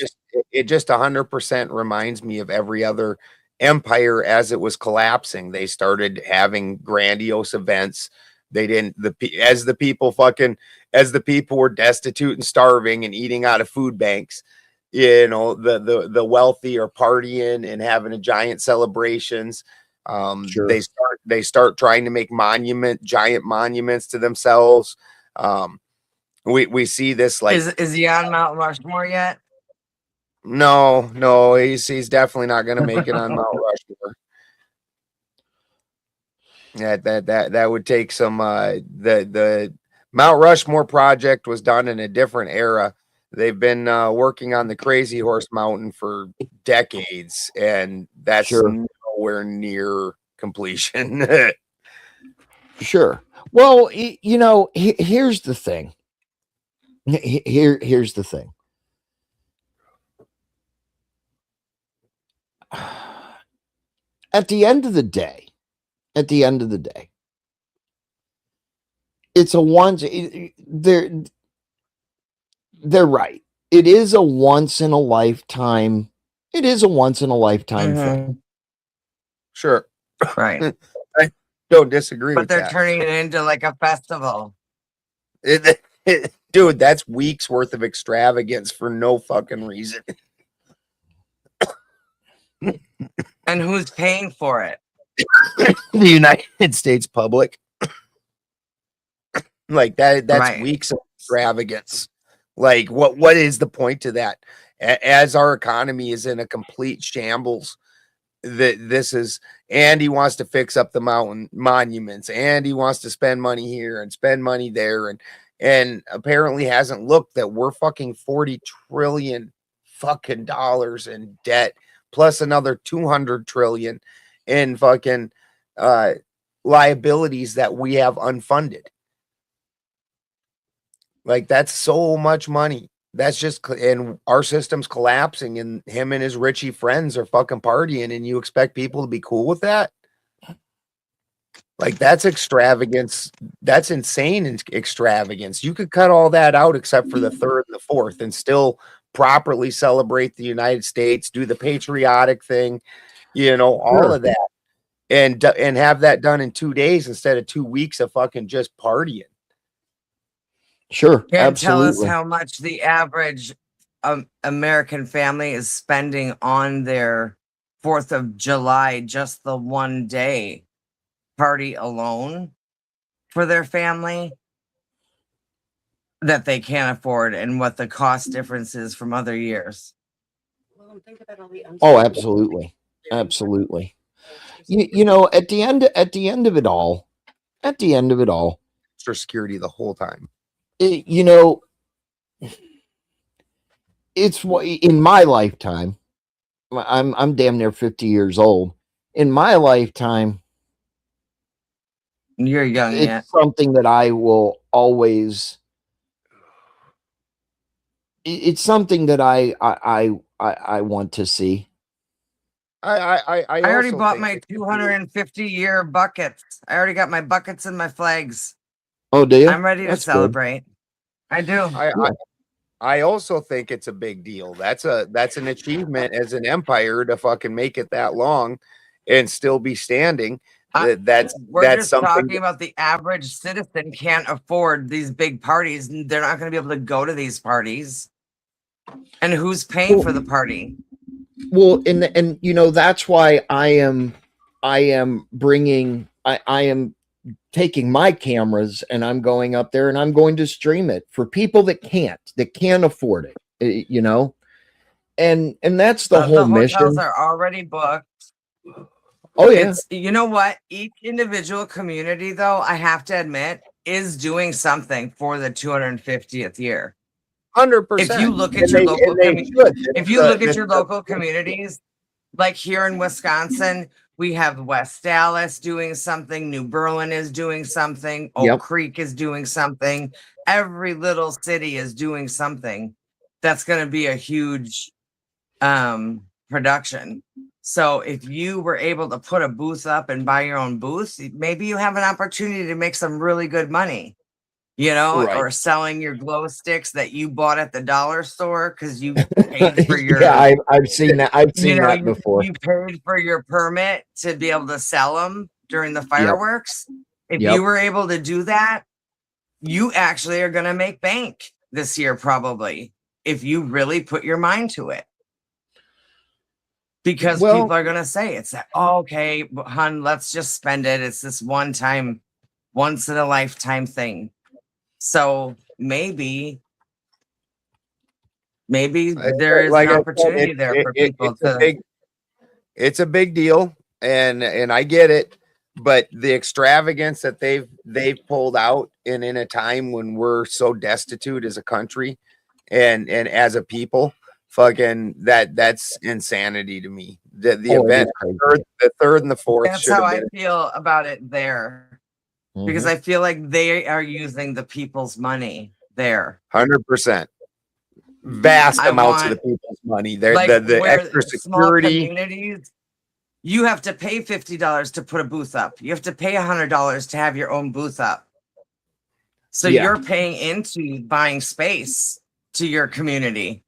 S1: it just 100% reminds me of every other empire as it was collapsing. They started having grandiose events. They didn't as the people were destitute and starving and eating out of food banks. You know, the wealthy are partying and having a giant celebrations.
S2: Sure.
S1: They start trying to make giant monuments to themselves. We see this like
S12: Is he on Mount Rushmore yet?
S1: no, he's definitely not going to make it on Mount Rushmore. Yeah, that would take some. The Mount Rushmore project was done in a different era. They've been working on the Crazy Horse Mountain for decades, and that's nowhere near completion.
S2: Sure. Well, you know, here's the thing. Here's the thing. At the end of the day, it's a once. They're right. It is a once in a lifetime. It is a once in a lifetime thing.
S1: Sure.
S12: Right.
S1: I don't disagree with
S12: But they're
S1: that.
S12: turning it into like a festival.
S1: Dude, that's weeks worth of extravagance for no fucking reason.
S12: And who's paying for it?
S1: The United States public. Like that's
S12: Right.
S1: weeks of extravagance. Like what is the point to that? As our economy is in a complete shambles, this is, and he wants to fix up the mountain monuments, and he wants to spend money here and spend money there, and apparently hasn't looked that we're fucking $40 trillion fucking dollars in debt, plus another 200 trillion in fucking liabilities that we have unfunded. Like, that's so much money. That's just, and our system's collapsing, and him and his Richie friends are fucking partying, and you expect people to be cool with that? Like, that's extravagance. That's insane extravagance. You could cut all that out except for the third and the fourth and still properly celebrate the United States, do the patriotic thing, you know, all of that, and have that done in 2 days instead of 2 weeks of fucking just partying.
S2: Sure.
S12: Can't
S2: Absolutely.
S12: tell us how much the average American family is spending on their 4th of July, just the one day party alone for their family that they can't afford, and what the cost difference is from other years.
S2: Oh, absolutely. Absolutely. You know, at the end of it all,
S1: Extra security the whole time.
S2: you know, it's what in my lifetime, I'm damn near 50 years old. In my lifetime,
S12: you're young
S2: it's
S12: yet.
S2: something that I will always, it's something that I want to see.
S1: I
S12: already
S1: also
S12: bought
S1: think
S12: my 250-year buckets. I already got my buckets and my flags.
S2: Oh, do you?
S12: I'm ready to
S2: That's good.
S12: celebrate. I do.
S1: I also think it's a big deal. That's an achievement as an empire to fucking make it that long and still be standing.
S12: We're
S1: That's
S12: just
S1: something.
S12: talking about the average citizen can't afford these big parties. They're not going to be able to go to these parties. And who's paying for the party?
S2: Well, and you know, that's why I am taking my cameras and I'm going up there and I'm going to stream it for people that can't afford it, you know, and that's the whole mission.
S12: Hotels are already booked.
S2: Oh yeah.
S12: You know what? Each individual community, though, I have to admit, is doing something for the 250th year.
S1: 100%.
S12: If you look at your local communities, like here in Wisconsin, we have West Dallas doing something, New Berlin is doing something, Oak Creek is doing something. Every little city is doing something that's going to be a huge production. So if you were able to put a booth up and buy your own booth, maybe you have an opportunity to make some really good money. you know,
S2: Right.
S12: or selling your glow sticks that you bought at the dollar store because you paid for your
S2: Yeah, I've seen that. I've seen that before.
S12: You paid for your permit to be able to sell them during the fireworks. If
S2: Yep.
S12: you were able to do that, you actually are going to make bank this year, probably, if you really put your mind to it. Because people are going to say, it's that, oh, okay, hun, let's just spend it. It's this one time, once in a lifetime thing. So maybe there is an opportunity there for people to.
S1: It's a big deal, and I get it, but the extravagance that they've pulled out in a time when we're so destitute as a country and as a people, fucking that's insanity to me. The event, the third and the fourth.
S12: That's how I feel about it there, because I feel like they are using the people's money there.
S1: 100%. Vast amounts of the people's money. They're
S12: like
S1: the extra security.
S12: Communities, you have to pay $50 to put a booth up. You have to pay $100 to have your own booth up. So you're paying into buying space to your community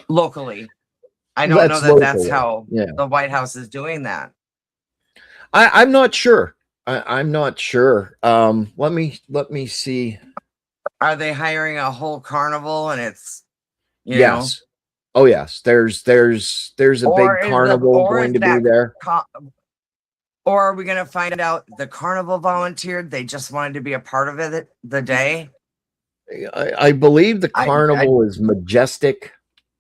S12: locally. I don't know that's how the White House is doing that.
S2: I'm not sure. I'm not sure. Let me see.
S12: Are they hiring a whole carnival and it's
S2: yes. Oh yes. There's a big carnival going to be there.
S12: Or are we going to find out the carnival volunteered? They just wanted to be a part of it the day.
S2: I believe the carnival is Majestic.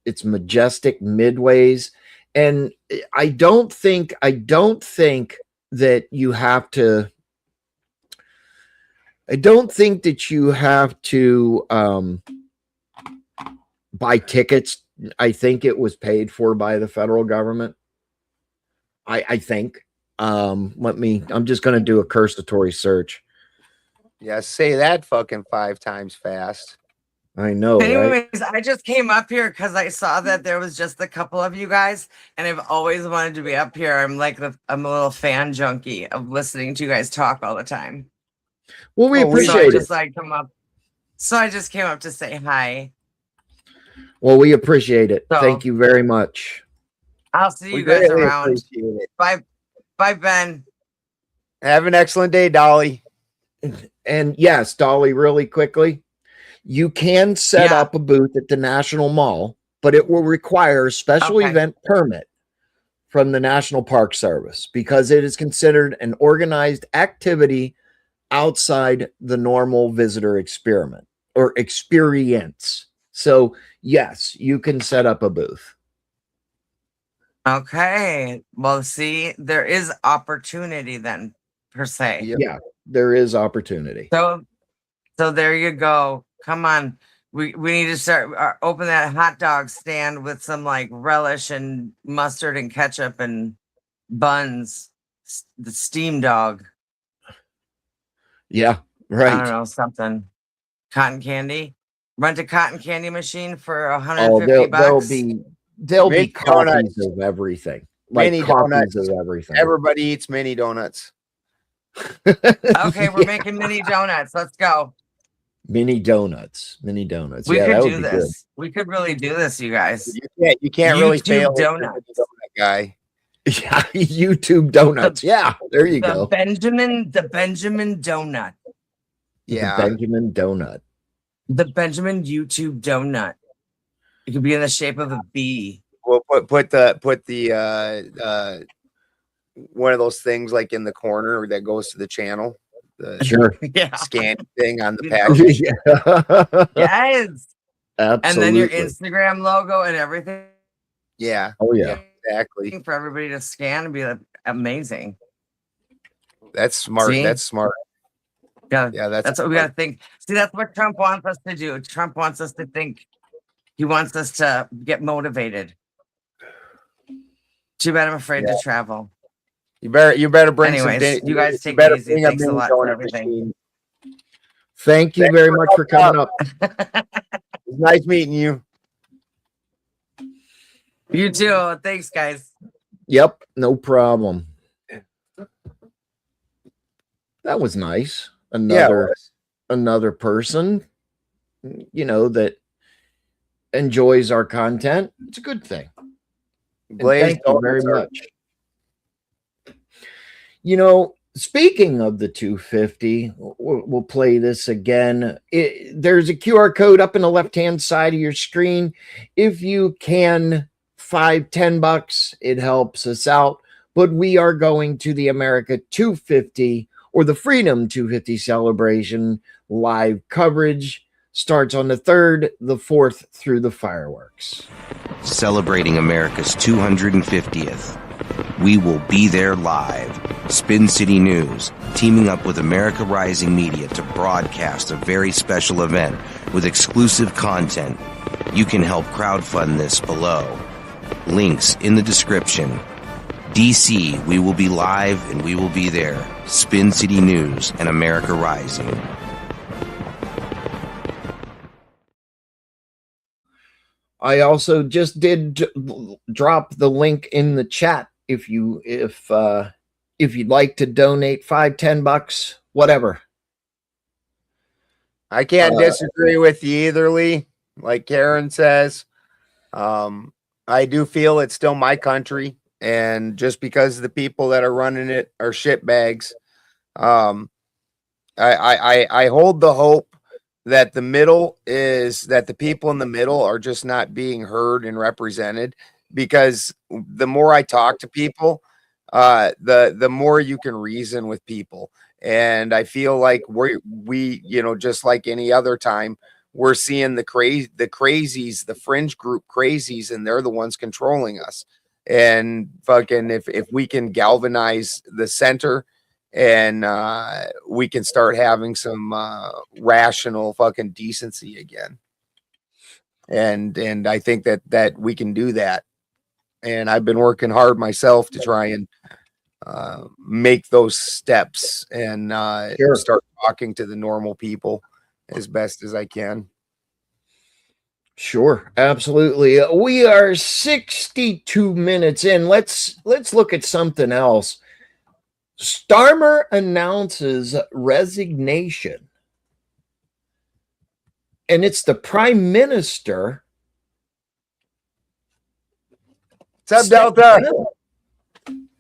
S2: It's Majestic Midways, and I don't think that you have to. I don't think that you have to buy tickets. I think it was paid for by the federal government. I think. I'm just going to do a cursory search.
S1: Yeah, say that fucking 5 times fast.
S2: I know.
S12: Anyways,
S2: right?
S12: I just came up here because I saw that there was just a couple of you guys, and I've always wanted to be up here. I'm a little fan junkie of listening to you guys talk all the time.
S2: Well, we appreciate it.
S12: So I just came up to say hi.
S2: Well, we appreciate it. Thank you very much.
S12: I'll see you guys around. Bye, Ben.
S1: Have an excellent day, Dolly.
S2: And yes, Dolly, really quickly, you can set up a booth at the National Mall, but it will require a special event permit from the National Park Service because it is considered an organized activity outside the normal visitor experiment or experience. So yes, you can set up a booth.
S12: Okay. Well, see, there is opportunity then, per se.
S2: Yeah, there is opportunity.
S12: So there you go. Come on. We need to start open that hot dog stand with some like relish and mustard and ketchup and buns. The steam dog.
S2: Yeah, right.
S12: I don't know, something. Cotton candy. Rent a cotton candy machine for $150.
S2: There'll be copies of everything. Like
S1: mini
S2: copies
S1: donuts
S2: of everything.
S1: Everybody eats mini donuts.
S12: Okay, we're making mini donuts. Let's go.
S2: Mini donuts. Mini donuts.
S12: We
S2: yeah,
S12: could
S2: that
S12: do
S2: would be
S12: this.
S2: good.
S12: We could really do this, you guys.
S1: You can't really fail
S12: donuts.
S1: Donut guy.
S2: Yeah, YouTube donuts. Yeah, there you go.
S12: The Benjamin donut.
S1: Yeah.
S2: The Benjamin donut.
S12: The Benjamin YouTube donut. It could be in the shape of a bee.
S1: We'll put the one of those things like in the corner that goes to the channel. The scan thing on the package.
S12: Yes.
S2: Absolutely.
S12: And then your Instagram logo and everything.
S1: Yeah.
S2: Oh yeah.
S1: Exactly.
S12: For everybody to scan and be like, amazing.
S1: That's smart.
S12: See?
S1: That's smart.
S12: Yeah, that's what we got to think. See, that's what Trump wants us to do. Trump wants us to think. He wants us to get motivated. Too bad I'm afraid to travel.
S1: You better bring
S12: Anyways,
S1: some.
S12: You guys take it easy. Thanks a lot for everything.
S2: Thank you very much for coming up.
S1: It's nice meeting you.
S12: You too. Thanks, guys.
S2: Yep, no problem. That was nice. Another another person, that enjoys our content, it's a good thing.
S1: Blaze,
S2: thank you very much. Speaking of the 250, we'll play this again. There's a QR code up in the left-hand side of your screen. If you can, $5-10, it helps us out. But we are going to the America 250 or the Freedom 250 celebration. Live coverage starts on the 3rd, the 4th through the fireworks.
S11: Celebrating America's 250th. We will be there live. Spin City News, teaming up with America Rising Media to broadcast a very special event with exclusive content. You can help crowdfund this below. Links in the description. DC, we will be live and we will be there. Spin City News and America Rising.
S2: I also just did drop the link in the chat if you'd like to donate $5-10, whatever.
S1: I can't disagree with you either, Lee. Like Karen says, I do feel it's still my country, and just because the people that are running it are shitbags, I hold the hope that the people in the middle are just not being heard and represented, because the more I talk to people, the more you can reason with people. And I feel like we just like any other time, we're seeing the crazies, the fringe group crazies, and they're the ones controlling us. And fucking if we can galvanize the center, and we can start having some rational fucking decency again. And I think that we can do that. And I've been working hard myself to try and make those steps and start talking to the normal people as best as I can.
S2: Sure, absolutely. We are 62 minutes in. Let's look at something else. Starmer announces resignation, and it's the Prime Minister.
S1: What's up, Delta?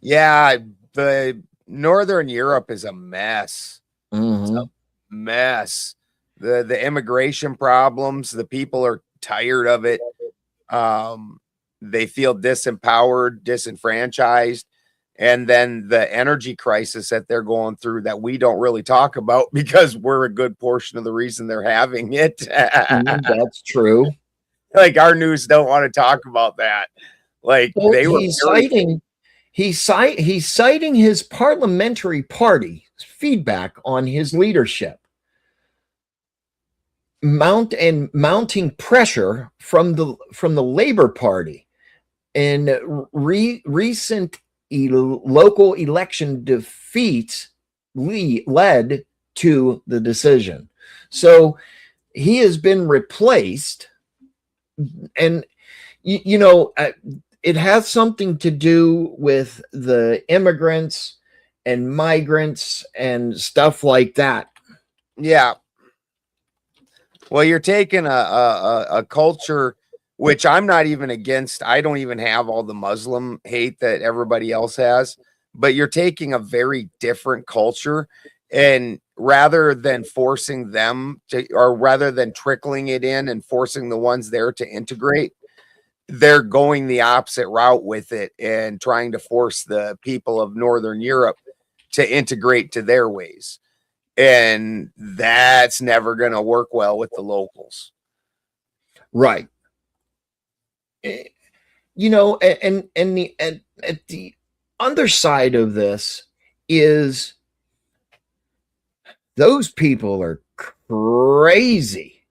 S1: Yeah, the Northern Europe is a mess. It's a mess. The immigration problems, the people are tired of it. They feel disempowered, disenfranchised. And then the energy crisis that they're going through that we don't really talk about because we're a good portion of the reason they're having it.
S2: That's true.
S1: Like our news don't want to talk about that. Like they were
S2: he's citing his parliamentary party's feedback on his leadership. Mounting pressure from the Labor Party and recent local election defeats led to the decision. So he has been replaced, and it has something to do with the immigrants and migrants and stuff like that.
S1: Yeah. Well, you're taking a culture, which I'm not even against. I don't even have all the Muslim hate that everybody else has, but you're taking a very different culture, and rather than forcing them to, or rather than trickling it in and forcing the ones there to integrate, they're going the opposite route with it and trying to force the people of Northern Europe to integrate to their ways. And that's never going to work well with the locals.
S2: Right. And the underside of this is those people are crazy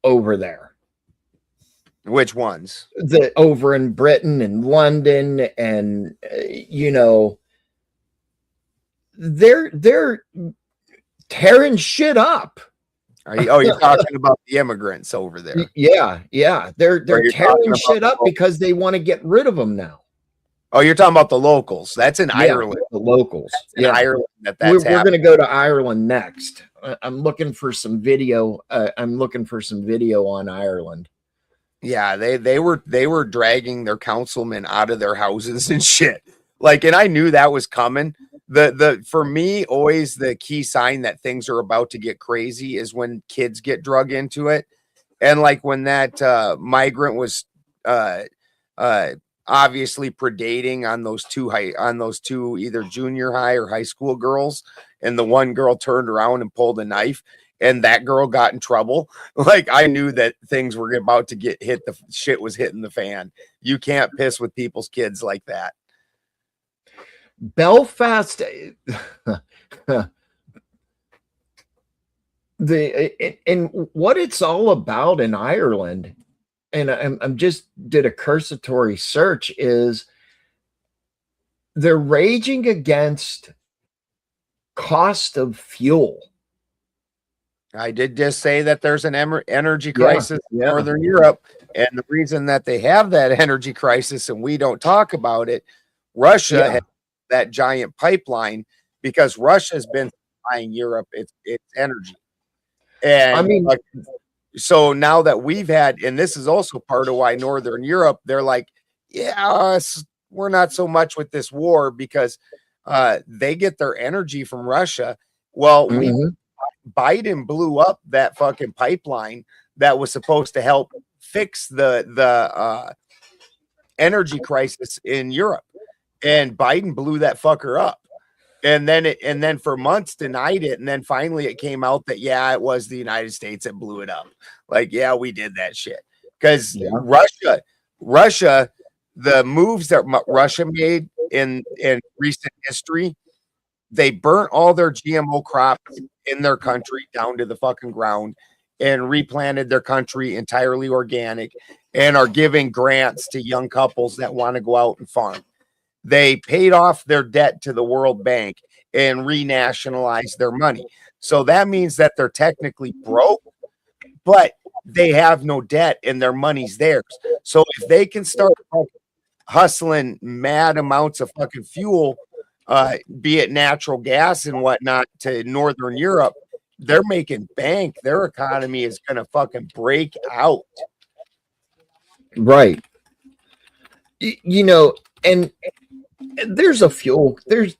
S2: over there.
S1: Which ones?
S2: Over in Britain and London, and they're tearing shit up.
S1: You're talking about the immigrants over there.
S2: Yeah. They're tearing shit up because they want to get rid of them now.
S1: Oh, you're talking about the locals. That's in Ireland.
S2: The locals.
S1: In Ireland.
S2: We're going to go to Ireland next. I'm looking for some video. I'm looking for some video on Ireland.
S1: Yeah, they were dragging their councilmen out of their houses and shit. Like, and I knew that was coming. The for me, always the key sign that things are about to get crazy is when kids get drug into it. And like when that migrant was obviously predating on those two either junior high or high school girls, and the one girl turned around and pulled a knife, and that girl got in trouble. Like, I knew that things were about to get hit. The shit was hitting the fan. You can't piss with people's kids like that.
S2: Belfast, and what it's all about in Ireland, and I'm just did a cursory search, is they're raging against cost of fuel.
S1: I did just say that there's an energy crisis in Northern Europe, and the reason that they have that energy crisis and we don't talk about it, Russia has that giant pipeline because Russia has been buying Europe its energy. And I mean, so now that we've had, and this is also part of why Northern Europe, they're like, yeah, we're not so much with this war because they get their energy from Russia. Well, Biden blew up that fucking pipeline that was supposed to help fix the energy crisis in Europe, and Biden blew that fucker up. And then for months denied it, and then finally it came out that it was the United States that blew it up. Like, yeah, we did that shit because Russia, the moves that Russia made in recent history, they burnt all their GMO crops in their country down to the fucking ground and replanted their country entirely organic, and are giving grants to young couples that want to go out and farm. They paid off their debt to the World Bank and renationalized their money. So that means that they're technically broke, but they have no debt and their money's theirs. So if they can start hustling mad amounts of fucking fuel, be it natural gas and whatnot, to Northern Europe, they're making bank. Their economy is going to fucking break out.
S2: Right. You know, and there's a fuel. There's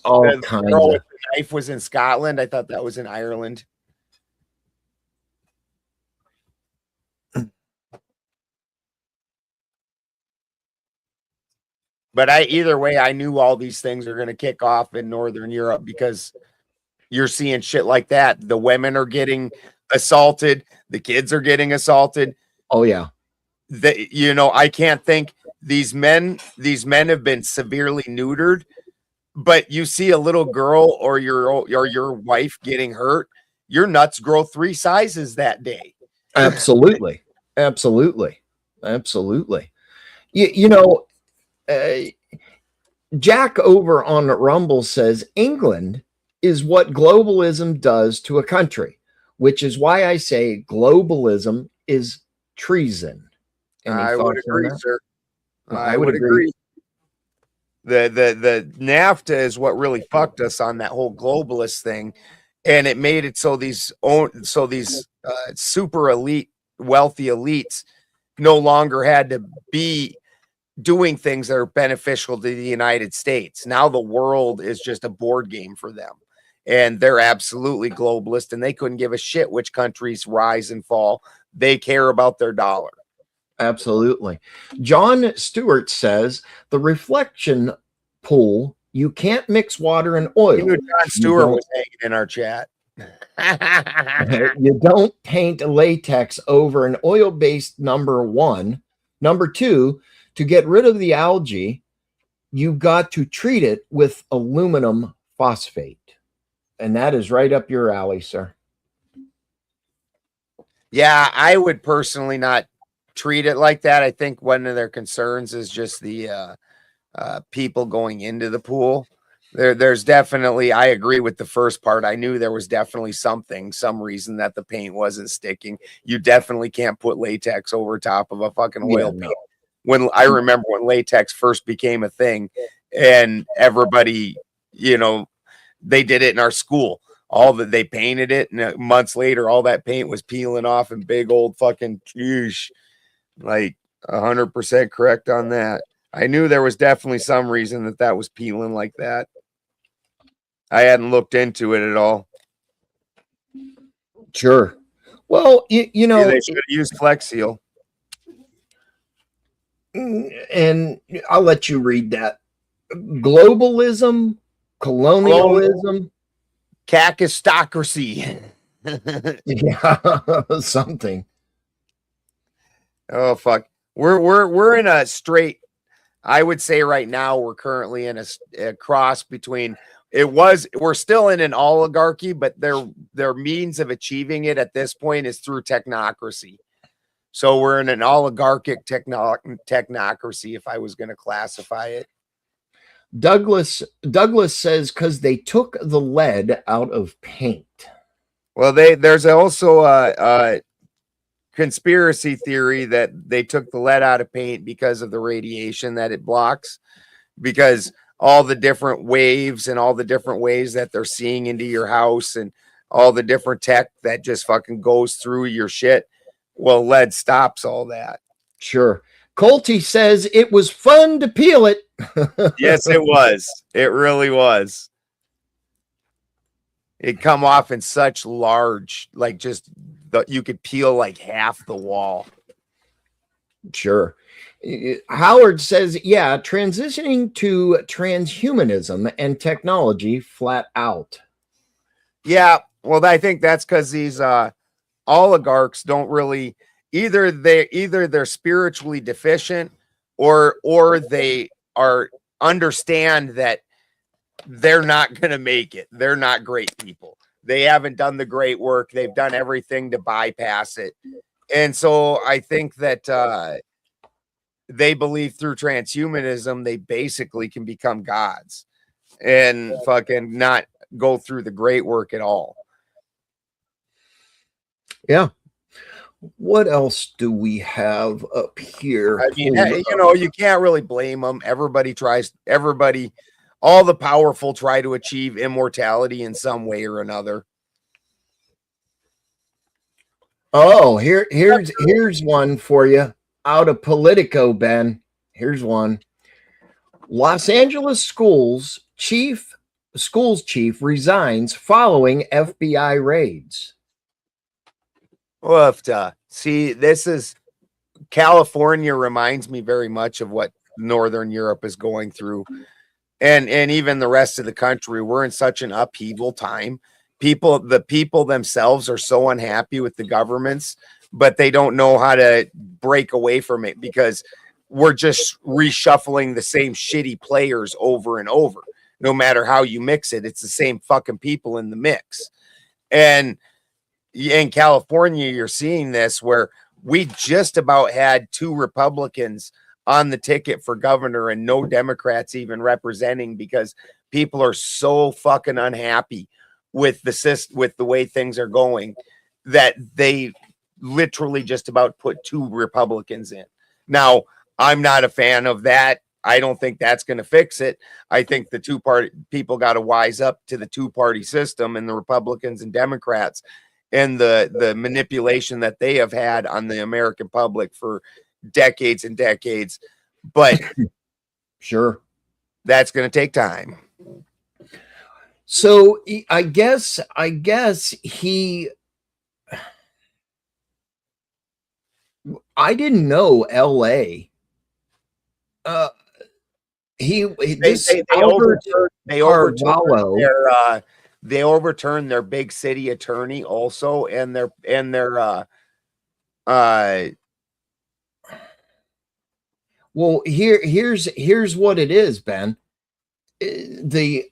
S2: all kinds of.
S1: The knife was in Scotland. I thought that was in Ireland. But either way, I knew all these things are going to kick off in Northern Europe because you're seeing shit like that. The women are getting assaulted. The kids are getting assaulted.
S2: Oh yeah.
S1: I can't think. These men have been severely neutered, but you see a little girl or your wife getting hurt, your nuts grow 3 sizes that day.
S2: Absolutely. Jack over on Rumble says England is what globalism does to a country, which is why I say globalism is treason.
S1: I would agree, sir. I would agree. The NAFTA is what really fucked us on that whole globalist thing, and it made it so these super elite, wealthy elites no longer had to be doing things that are beneficial to the United States. Now the world is just a board game for them, and they're absolutely globalist, and they couldn't give a shit which countries rise and fall. They care about their dollar.
S2: Absolutely. John Stewart says the reflection pool, you can't mix water and oil.
S1: You knew John Stewart was hanging in our chat.
S2: You don't paint latex over an oil-based number one. Number two, to get rid of the algae, you've got to treat it with aluminum phosphate. And that is right up your alley, sir.
S1: Yeah, I would personally not treat it like that. I think one of their concerns is just the people going into the pool. There's definitely, I agree with the first part. I knew there was definitely some reason that the paint wasn't sticking. You definitely can't put latex over top of a fucking oil paint. When I remember when latex first became a thing, and everybody, they did it in our school. all that they painted it, and months later, all that paint was peeling off in big old fucking eesh. Like 100% correct on that. I knew there was definitely some reason that was peeling like that. I hadn't looked into it at all.
S2: Sure. Well, you know,
S1: they should have used Flex Seal.
S2: And I'll let you read that. Globalism, colonialism,
S1: cacistocracy.
S2: Yeah, something.
S1: Oh fuck. We're in a straight, I would say right now we're currently in a cross between we're still in an oligarchy, but their means of achieving it at this point is through technocracy. So we're in an oligarchic technocracy, if I was going to classify it.
S2: Douglas says because they took the lead out of paint.
S1: Well, there's also a conspiracy theory that they took the lead out of paint because of the radiation that it blocks, because all the different waves and all the different ways that they're seeing into your house and all the different tech that just fucking goes through your shit. Well, lead stops all that.
S2: Sure. Colty says it was fun to peel it.
S1: Yes, it was. It really was. It come off in such large, like just you could peel like half the wall.
S2: Sure. Howard says, yeah, transitioning to transhumanism and technology flat out.
S1: Yeah, well, I think that's because these oligarchs don't really either they're spiritually deficient or they are understand that they're not going to make it. They're not great people. They haven't done the great work. They've done everything to bypass it. And so I think that they believe through transhumanism, they basically can become gods and fucking not go through the great work at all.
S2: Yeah. What else do we have up here?
S1: I mean, you know, you can't really blame them. All the powerful try to achieve immortality in some way or another.
S2: Oh, here's one for you out of Politico, Ben. Here's one. Los Angeles schools chief resigns following FBI raids.
S1: See, this is California reminds me very much of what Northern Europe is going through. And even the rest of the country, we're in such an upheaval time. The people themselves are so unhappy with the governments, but they don't know how to break away from it because we're just reshuffling the same shitty players over and over. No matter how you mix it, it's the same fucking people in the mix. And in California, you're seeing this where we just about had 2 Republicans on the ticket for governor and no Democrats even representing because people are so fucking unhappy with the way things are going that they literally just about put 2 Republicans in. Now, I'm not a fan of that. I don't think that's going to fix it. I think the two-party people got to wise up to the 2-party system and the Republicans and Democrats and the manipulation that they have had on the American public for decades and decades. But
S2: sure,
S1: that's going to take time.
S2: So I guess I didn't know LA. They overturned their big city attorney also, and their well, here's what it is, Ben. They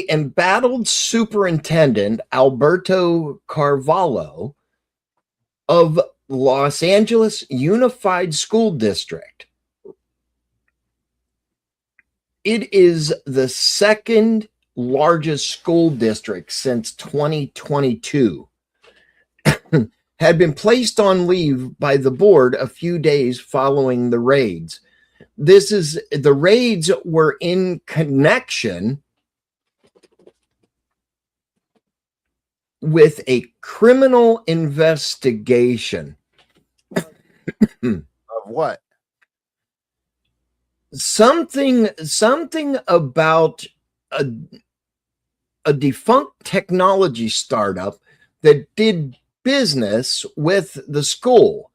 S2: embattled Superintendent Alberto Carvalho of Los Angeles Unified School District. It is the second largest school district since 2022. Had been placed on leave by the board a few days following the raids. The raids were in connection with a criminal investigation.
S1: Of what?
S2: Something about a defunct technology startup that did business with the school.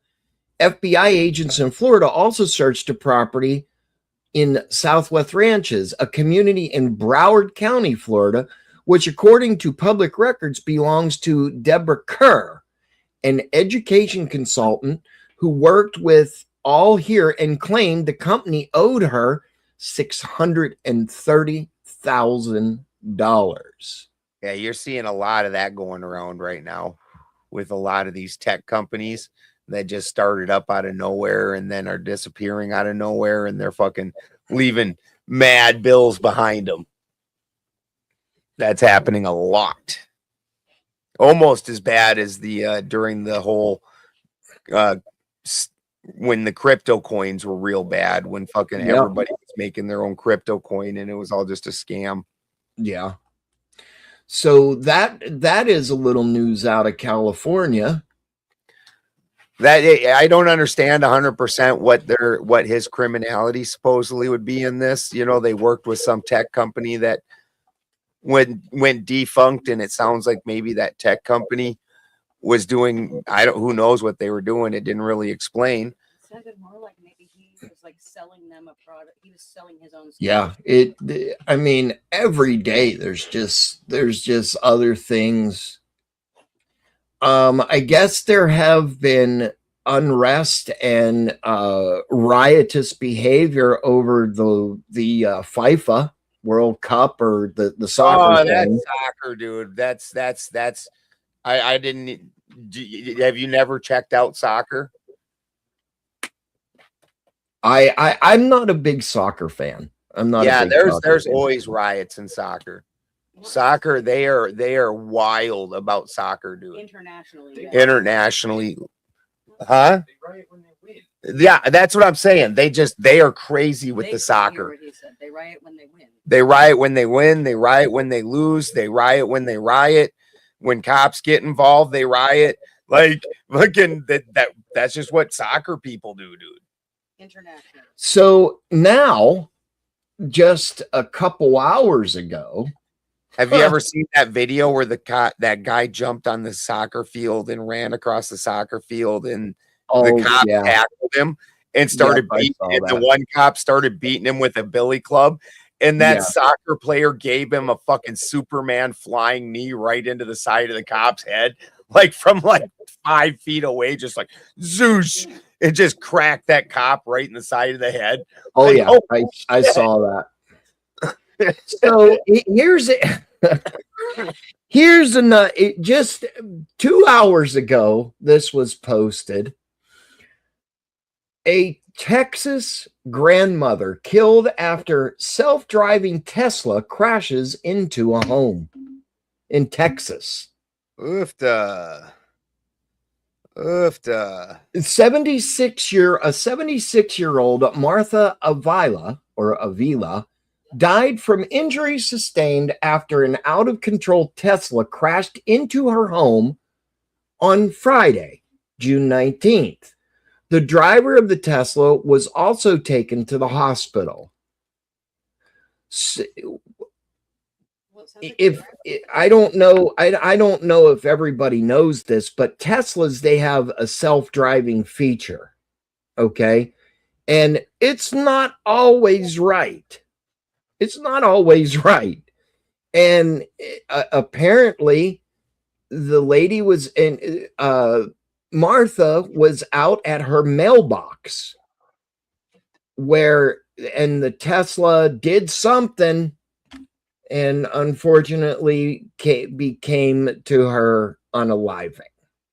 S2: FBI agents in Florida also searched a property in Southwest Ranches, a community in Broward County, Florida, which according to public records belongs to Deborah Kerr, an education consultant who worked with All Here and claimed the company owed her $630,000.
S1: Yeah, you're seeing a lot of that going around right now with a lot of these tech companies that just started up out of nowhere and then are disappearing out of nowhere, and they're fucking leaving mad bills behind them. That's happening a lot. Almost as bad as the during the whole when the crypto coins were real bad, when fucking everybody was making their own crypto coin and it was all just a scam.
S2: Yeah. So that is a little news out of California.
S1: That I don't understand 100% what his criminality supposedly would be in this. You know, they worked with some tech company that went defunct, and it sounds like maybe that tech company was doing, who knows what they were doing. It didn't really explain.
S7: It sounded more like maybe he was like selling them a product. He was selling his own stuff.
S2: Yeah, I mean, every day there's just other things. I guess there have been unrest and riotous behavior over the FIFA World Cup or the soccer.
S1: Oh, that's soccer, dude. That's I didn't. Have you never checked out soccer?
S2: I'm not a big soccer fan. I'm not.
S1: Yeah,
S2: a big
S1: there's always riots in soccer. Soccer, they are wild about soccer, dude. Internationally, huh? Yeah, that's what I'm saying. They are crazy with the soccer.
S7: They riot when they win.
S1: They riot when they win. They riot when they lose. They riot when they riot. When cops get involved, they riot. Like, fucking that's just what soccer people do, dude.
S7: International.
S2: So now, just a couple hours ago,
S1: have you ever seen that video where that guy jumped on the soccer field and ran across the soccer field, and the cop tackled him and started beating him? The one cop started beating him with a billy club, and that soccer player gave him a fucking Superman flying knee right into the side of the cop's head, like from like 5 feet away, just like zoosh. It just cracked that cop right in the side of the head.
S2: Oh,
S1: like,
S2: yeah, I saw that. So here's just 2 hours ago, this was posted. A Texas grandmother killed after self-driving Tesla crashes into a home in Texas.
S1: Oofta. A
S2: 76-year-old Martha Avila died from injuries sustained after an out-of-control Tesla crashed into her home on Friday, June 19th. The driver of the Tesla was also taken to the hospital. I don't know if everybody knows this, but Teslas, they have a self-driving feature. Okay. And it's not always right. It's not always right. And apparently the lady was in, Martha was out at her mailbox and the Tesla did something, and unfortunately became to her unaliving.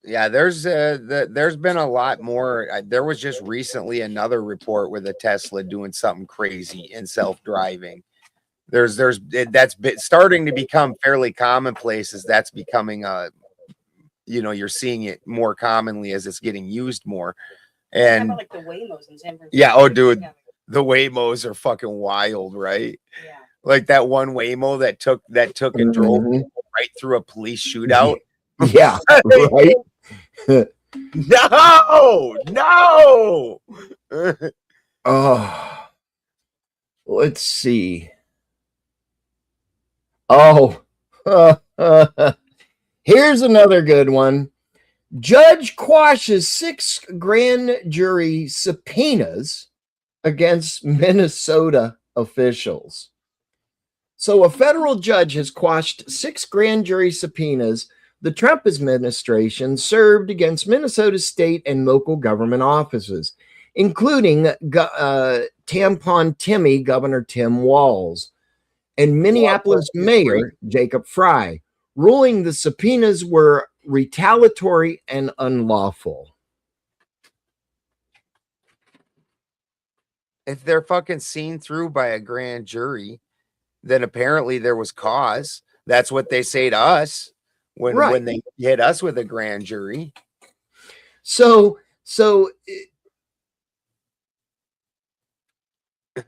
S1: Yeah, there's been a lot more. There was just recently another report with a Tesla doing something crazy in self-driving. That's starting to become fairly commonplace, as that's becoming you're seeing it more commonly as it's getting used more. And
S7: like the Waymos in San Francisco.
S1: Yeah, oh dude, the Waymos are fucking wild, right? Yeah. Like that one Waymo that took and drove right through a police shootout.
S2: Yeah, right.
S1: No.
S2: Oh, let's see. Oh, here's another good one. Judge quashes 6 grand jury subpoenas against Minnesota officials. So a federal judge has quashed 6 grand jury subpoenas the Trump administration served against Minnesota state and local government offices, including Tampon Timmy Governor Tim Walz and Minneapolis Mayor Jacob Fry, ruling the subpoenas were retaliatory and unlawful.
S1: If they're fucking seen through by a grand jury, then apparently there was cause. That's what they say to us when they hit us with a grand jury.
S2: So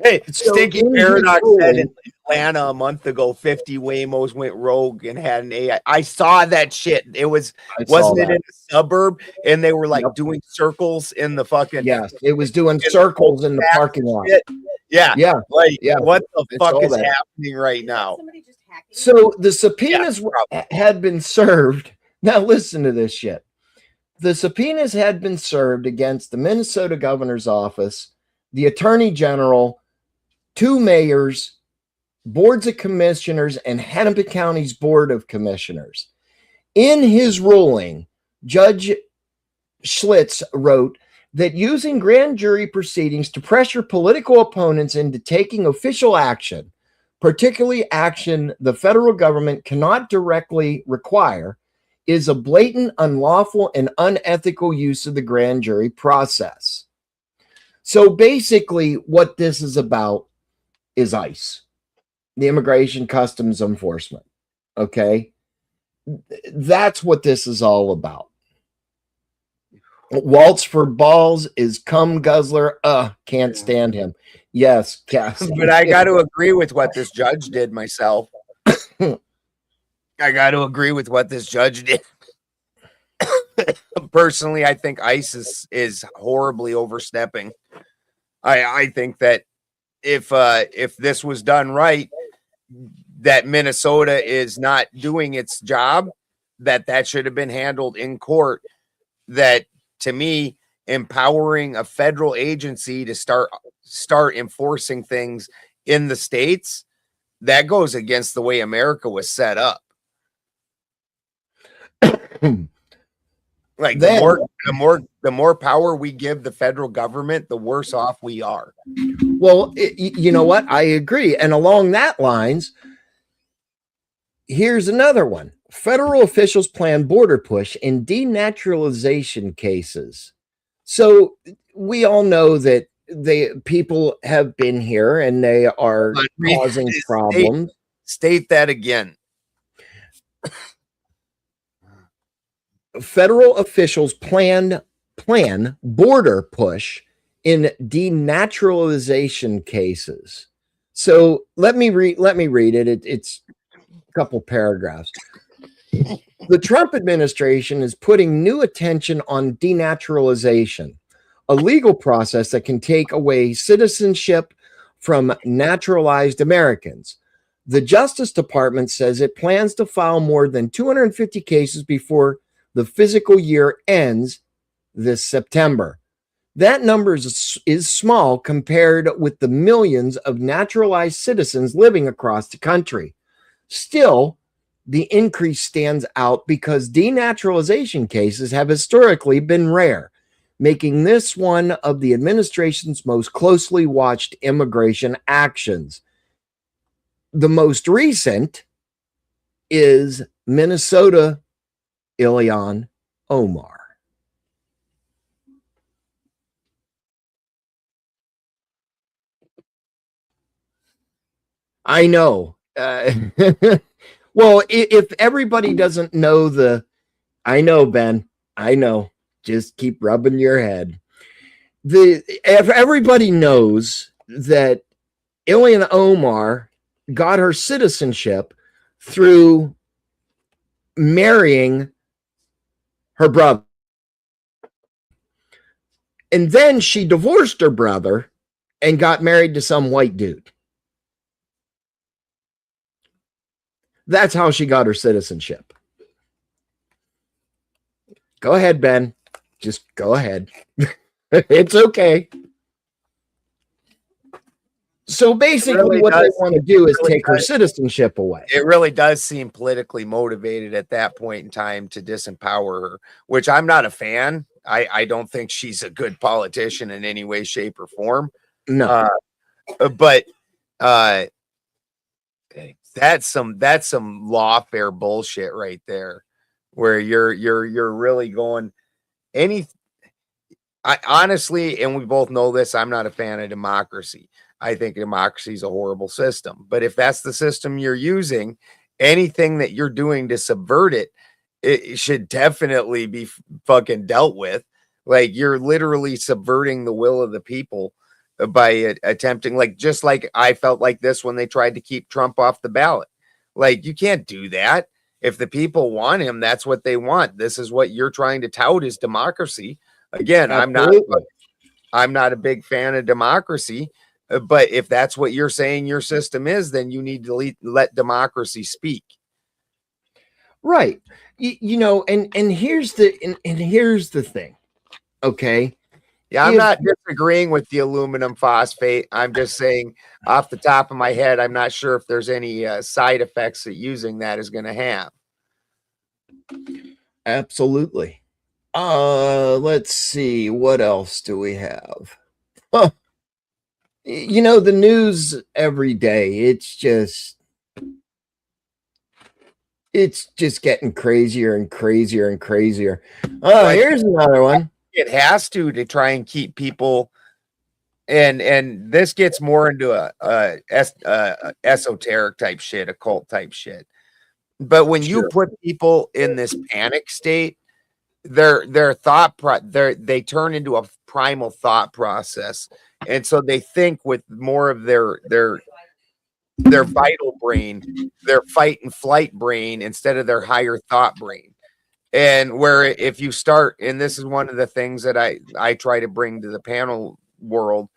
S1: hey, Stinky Paradox said in Atlanta a month ago, 50 Waymos went rogue and had an AI. I saw that shit. It wasn't it in a suburb? And they were like doing circles in the fucking.
S2: Yes, it was doing circles in the parking lot.
S1: Yeah.
S2: Like,
S1: what the fuck is happening right now?
S2: So the subpoenas had been served. Now listen to this shit. The subpoenas had been served against the Minnesota governor's office, the attorney general, 2 mayors, boards of commissioners, and Hennepin County's board of commissioners. In his ruling, Judge Schlitz wrote that using grand jury proceedings to pressure political opponents into taking official action, particularly action the federal government cannot directly require, is a blatant, unlawful, and unethical use of the grand jury process. So basically, what this is about is ICE, the Immigration Customs Enforcement. Okay? That's what this is all about. Waltz for balls is cum guzzler. Can't stand him. Yes, Cass.
S1: But I got to agree with what this judge did myself. I got to agree with what this judge did. Personally, I think ICE is horribly overstepping. I think that if this was done right, that Minnesota is not doing its job, that should have been handled in court. That, to me, empowering a federal agency to start enforcing things in the states, that goes against the way America was set up. Like the more power we give the federal government, the worse off we are.
S2: Well, you know what? I agree. And along that lines, here's another one. Federal officials plan border push in denaturalization cases. So we all know that people have been here and they are causing problems.
S1: State that again.
S2: Federal officials plan border push in denaturalization cases. So let me read it. It's a couple paragraphs. The Trump administration is putting new attention on denaturalization, a legal process that can take away citizenship from naturalized Americans. The Justice Department says it plans to file more than 250 cases before the fiscal year ends this September. That number is small compared with the millions of naturalized citizens living across the country. Still, the increase stands out because denaturalization cases have historically been rare, making this one of the administration's most closely watched immigration actions. The most recent is Minnesota Ilhan Omar. I know. Well, if everybody doesn't know I know, Ben. I know. Just keep rubbing your head. If everybody knows that Ilhan Omar got her citizenship through marrying her brother. And then she divorced her brother and got married to some white dude. That's how she got her citizenship. Go ahead, Ben. Just go ahead. It's okay. So basically,
S1: really
S2: what they
S1: does-
S2: want to do is
S1: really
S2: take her
S1: does.
S2: citizenship away.
S1: It really does seem politically motivated at that point in time to disempower her, which I'm not a fan. I don't think she's a good politician in any way, shape, or form.
S2: No.
S1: But that's some lawfare bullshit right there, where you're really going any. I honestly, and we both know this, I'm not a fan of democracy. I think democracy is a horrible system. But if that's the system you're using, anything that you're doing to subvert it, it should definitely be fucking dealt with. Like, you're literally subverting the will of the people by attempting, like, just like I felt like this when they tried to keep Trump off the ballot. Like, you can't do that. If the people want him, that's what they want. This is what you're trying to tout is democracy. Again,
S2: Absolutely.
S1: I'm not a big fan of democracy, but if that's what you're saying your system is, then you need to let democracy speak.
S2: Right. You know, and here's the thing. Okay.
S1: Yeah, I'm not disagreeing with the aluminum phosphate. I'm just saying off the top of my head, I'm not sure if there's any side effects that using that is going to have.
S2: Absolutely. Let's see. What else do we have? Huh. You know, the news every day, it's just getting crazier and crazier and crazier. Oh, here's another one.
S1: It has to try and keep people, and this gets more into a esoteric type shit, occult type shit. But when you put people in this panic state, their thought they turn into a primal thought process, and so they think with more of their vital brain, their fight and flight brain, instead of their higher thought brain. And where if you start, and this is one of the things that I try to bring to the panel world,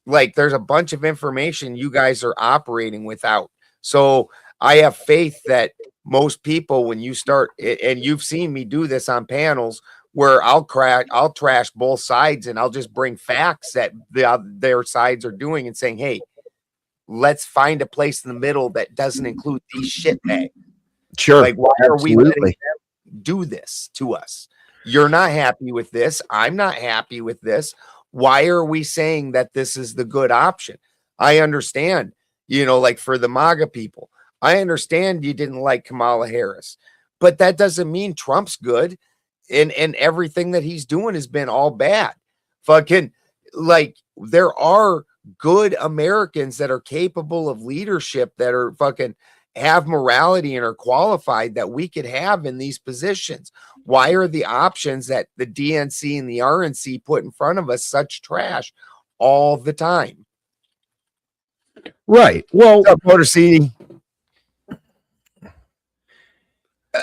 S1: like there's a bunch of information you guys are operating without. So I have faith that most people, when you start, and you've seen me do this on panels where I'll trash both sides, and I'll just bring facts that their sides are doing and saying, hey, let's find a place in the middle that doesn't include these shit bags.
S2: Sure.
S1: Like, why are we letting
S2: Absolutely.
S1: them do this to us? You're not happy with this. I'm not happy with this. Why are we saying that this is the good option? I understand, like for the MAGA people, I understand you didn't like Kamala Harris, but that doesn't mean Trump's good. And everything that he's doing has been all bad. Fucking, like, there are good Americans that are capable of leadership, that are fucking have morality and are qualified, that we could have in these positions. Why are the options that the DNC and the RNC put in front of us such trash all the time?
S2: Right. Well,
S1: what's up, Motor CD?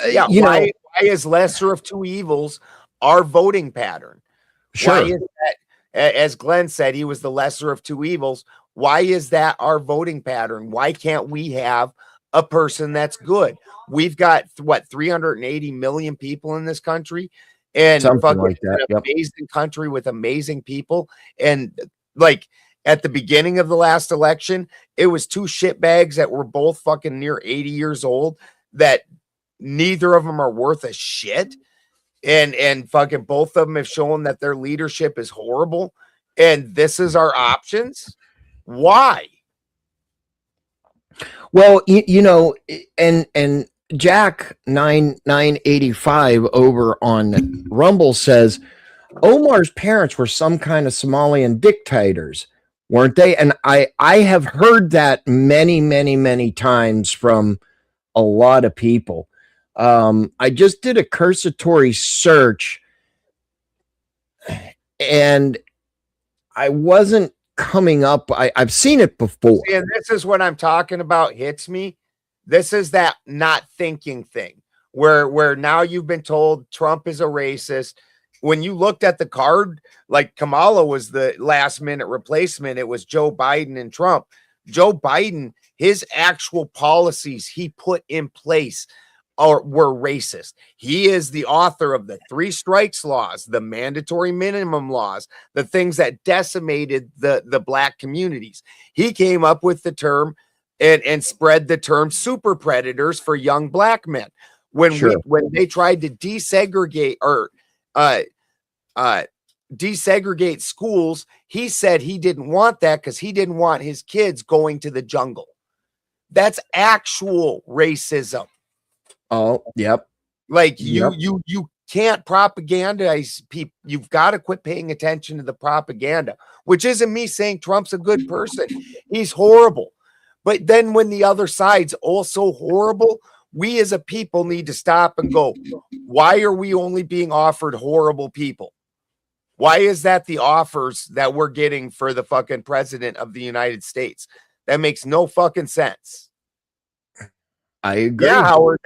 S1: Yeah. Why is lesser of two evils our voting pattern?
S2: Sure.
S1: Why is that, as Glenn said, he was the lesser of two evils? Why is that our voting pattern? Why can't we have a person that's good? We've got 380 million people in this country, and
S2: something like that.
S1: An amazing country with amazing people. And like at the beginning of the last election, it was two shitbags that were both fucking near 80 years old, that neither of them are worth a shit. And fucking both of them have shown that their leadership is horrible. And this is our options. Why?
S2: Well, and Jack 9985 over on Rumble says Omar's parents were some kind of Somalian dictators, weren't they? And I have heard that many, many, many times from a lot of people. I just did a cursory search, and I wasn't coming up. I've seen it before.
S1: And this is what I'm talking about. Hits me. This is that not thinking thing, where now you've been told Trump is a racist. When you looked at the card, like Kamala was the last minute replacement, it was Joe Biden and Trump. Joe Biden, his actual policies he put in place were racist. He is the author of the 3 strikes laws, the mandatory minimum laws, the things that decimated the black communities. He came up with the term and spread the term super predators for young black men. When they tried to desegregate or desegregate schools, he said he didn't want that because he didn't want his kids going to the jungle. That's actual racism.
S2: Oh, yep.
S1: Like you can't propagandize people. You've got to quit paying attention to the propaganda, which isn't me saying Trump's a good person. He's horrible. But then when the other side's also horrible, we as a people need to stop and go, why are we only being offered horrible people? Why is that the offers that we're getting for the fucking president of the United States? That makes no fucking sense.
S2: I agree.
S1: Yeah, Howard,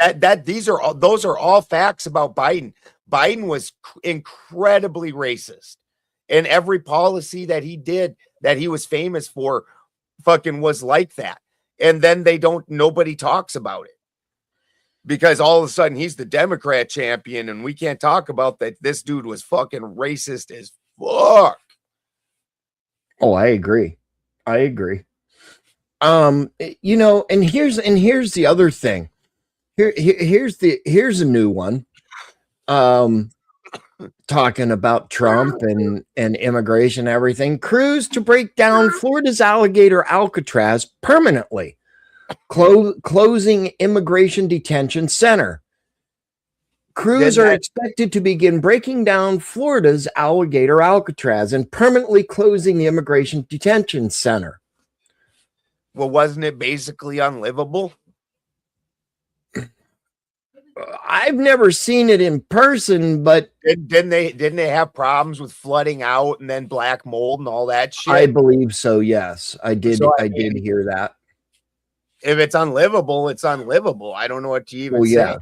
S1: those are all facts about Biden. Biden was incredibly racist. And every policy that he did that he was famous for fucking was like that. And then nobody talks about it. Because all of a sudden he's the Democrat champion and we can't talk about that. This dude was fucking racist as fuck.
S2: Oh, I agree. You know, and here's the other thing. Here's a new one. Talking about Trump and immigration and everything. Crews to break down Florida's alligator Alcatraz permanently. Closing immigration detention center. Crews are expected to begin breaking down Florida's alligator Alcatraz and permanently closing the immigration detention center.
S1: Well, wasn't it basically unlivable?
S2: I've never seen it in person, but
S1: didn't they have problems with flooding out and then black mold and all that shit?
S2: I believe so. Yes, I did. So, I did hear that.
S1: If it's unlivable, it's unlivable. I don't know what to even say.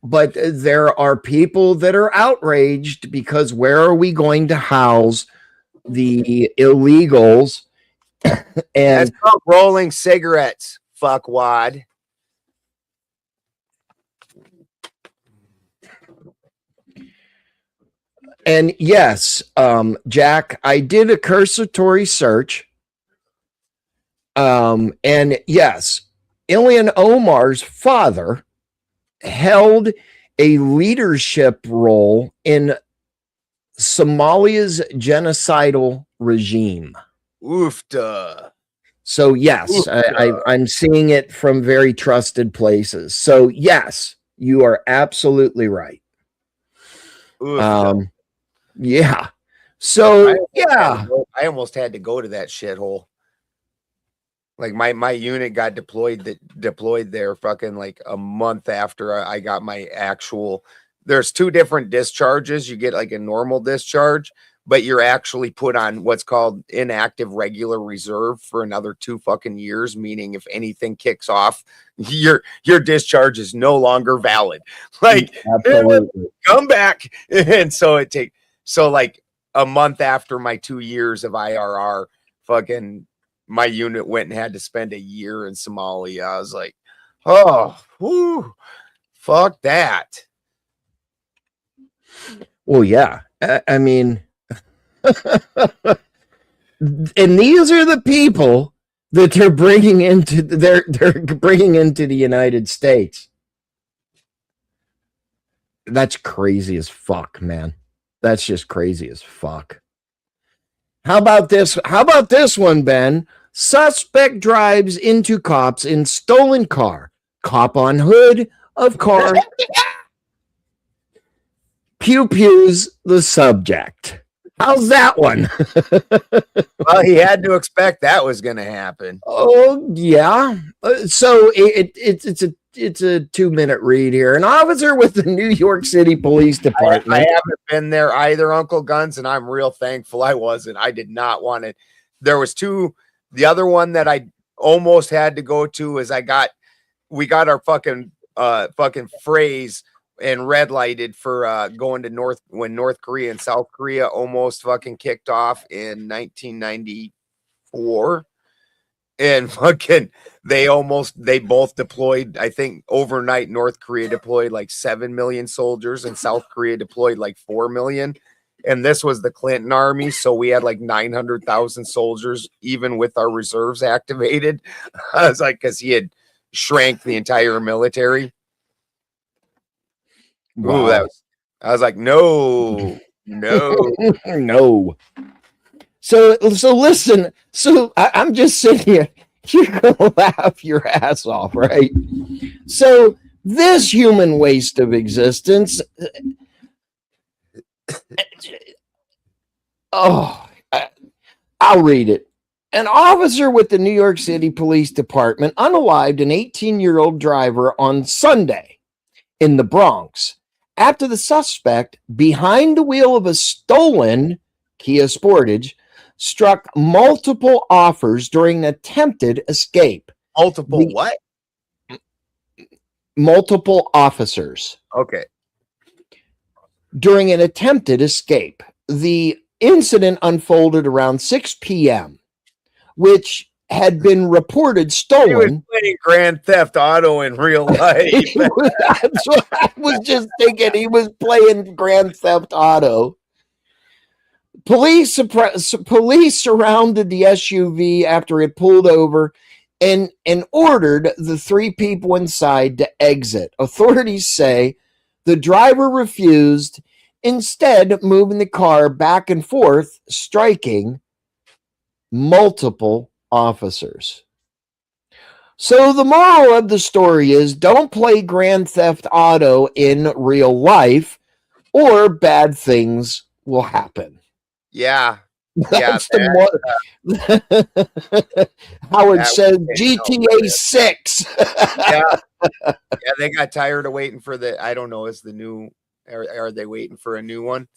S2: But there are people that are outraged because where are we going to house the illegals? And
S1: that's called rolling cigarettes, fuckwad.
S2: And yes, Jack, I did a cursory search. And yes, Ilhan Omar's father held a leadership role in Somalia's genocidal regime.
S1: Oofta.
S2: So yes, I'm seeing it from very trusted places. So yes, you are absolutely right. Yeah. So
S1: I almost had to go to that shithole. Like my unit got deployed there fucking like a month after I got my actual. There's 2 different discharges. You get like a normal discharge, but you're actually put on what's called inactive regular reserve for another 2 fucking years, meaning if anything kicks off, your discharge is no longer valid. Like, come back. And so like a month after my 2 years of IRR, fucking my unit went and had to spend a year in Somalia. I was like, oh, whew, fuck that.
S2: Well, yeah. I mean, and these are the people that they're bringing into they're bringing into the United States. That's crazy as fuck, man. That's just crazy as fuck. How about this? How about this one, Ben? Suspect drives into cops in stolen car. Cop on hood of car. Pew-pews the subject. How's that one?
S1: Well, he had to expect that was going to happen.
S2: Oh, yeah. So it's a 2-minute read here. An officer with the New York City Police Department.
S1: I haven't been there either, Uncle Guns, and I'm real thankful I wasn't. I did not want it. There was 2. The other one that I almost had to go to is we got our fucking phrase and red lighted for going to when North Korea and South Korea almost fucking kicked off in 1994. And fucking they both deployed. I think overnight North Korea deployed like 7 million soldiers and South Korea deployed like 4 million. And this was the Clinton army, so we had like 900,000 soldiers even with our reserves activated. I was like, because he had shrank the entire military.
S2: Wow.
S1: Ooh, I was like, no.
S2: No. So listen. So I'm just sitting here. You're gonna laugh your ass off, right? So this human waste of existence. I'll read it. An officer with the New York City Police Department unalived an 18-year-old driver on Sunday in the Bronx after the suspect behind the wheel of a stolen Kia Sportage struck multiple offers during an attempted escape.
S1: What?
S2: Multiple officers.
S1: Okay.
S2: During an attempted escape. The incident unfolded around 6 p.m., which had been reported stolen.
S1: He was playing Grand Theft Auto in real life.
S2: That's what I was just thinking. He was playing Grand Theft Auto. Police surrounded the SUV after it pulled over and ordered the 3 people inside to exit. Authorities say the driver refused, instead moving the car back and forth, striking multiple officers. So the moral of the story is don't play Grand Theft Auto in real life or bad things will happen.
S1: Yeah.
S2: That's Howard says GTA 6.
S1: Yeah, they got tired of waiting for I don't know, is the new, are they waiting for a new one?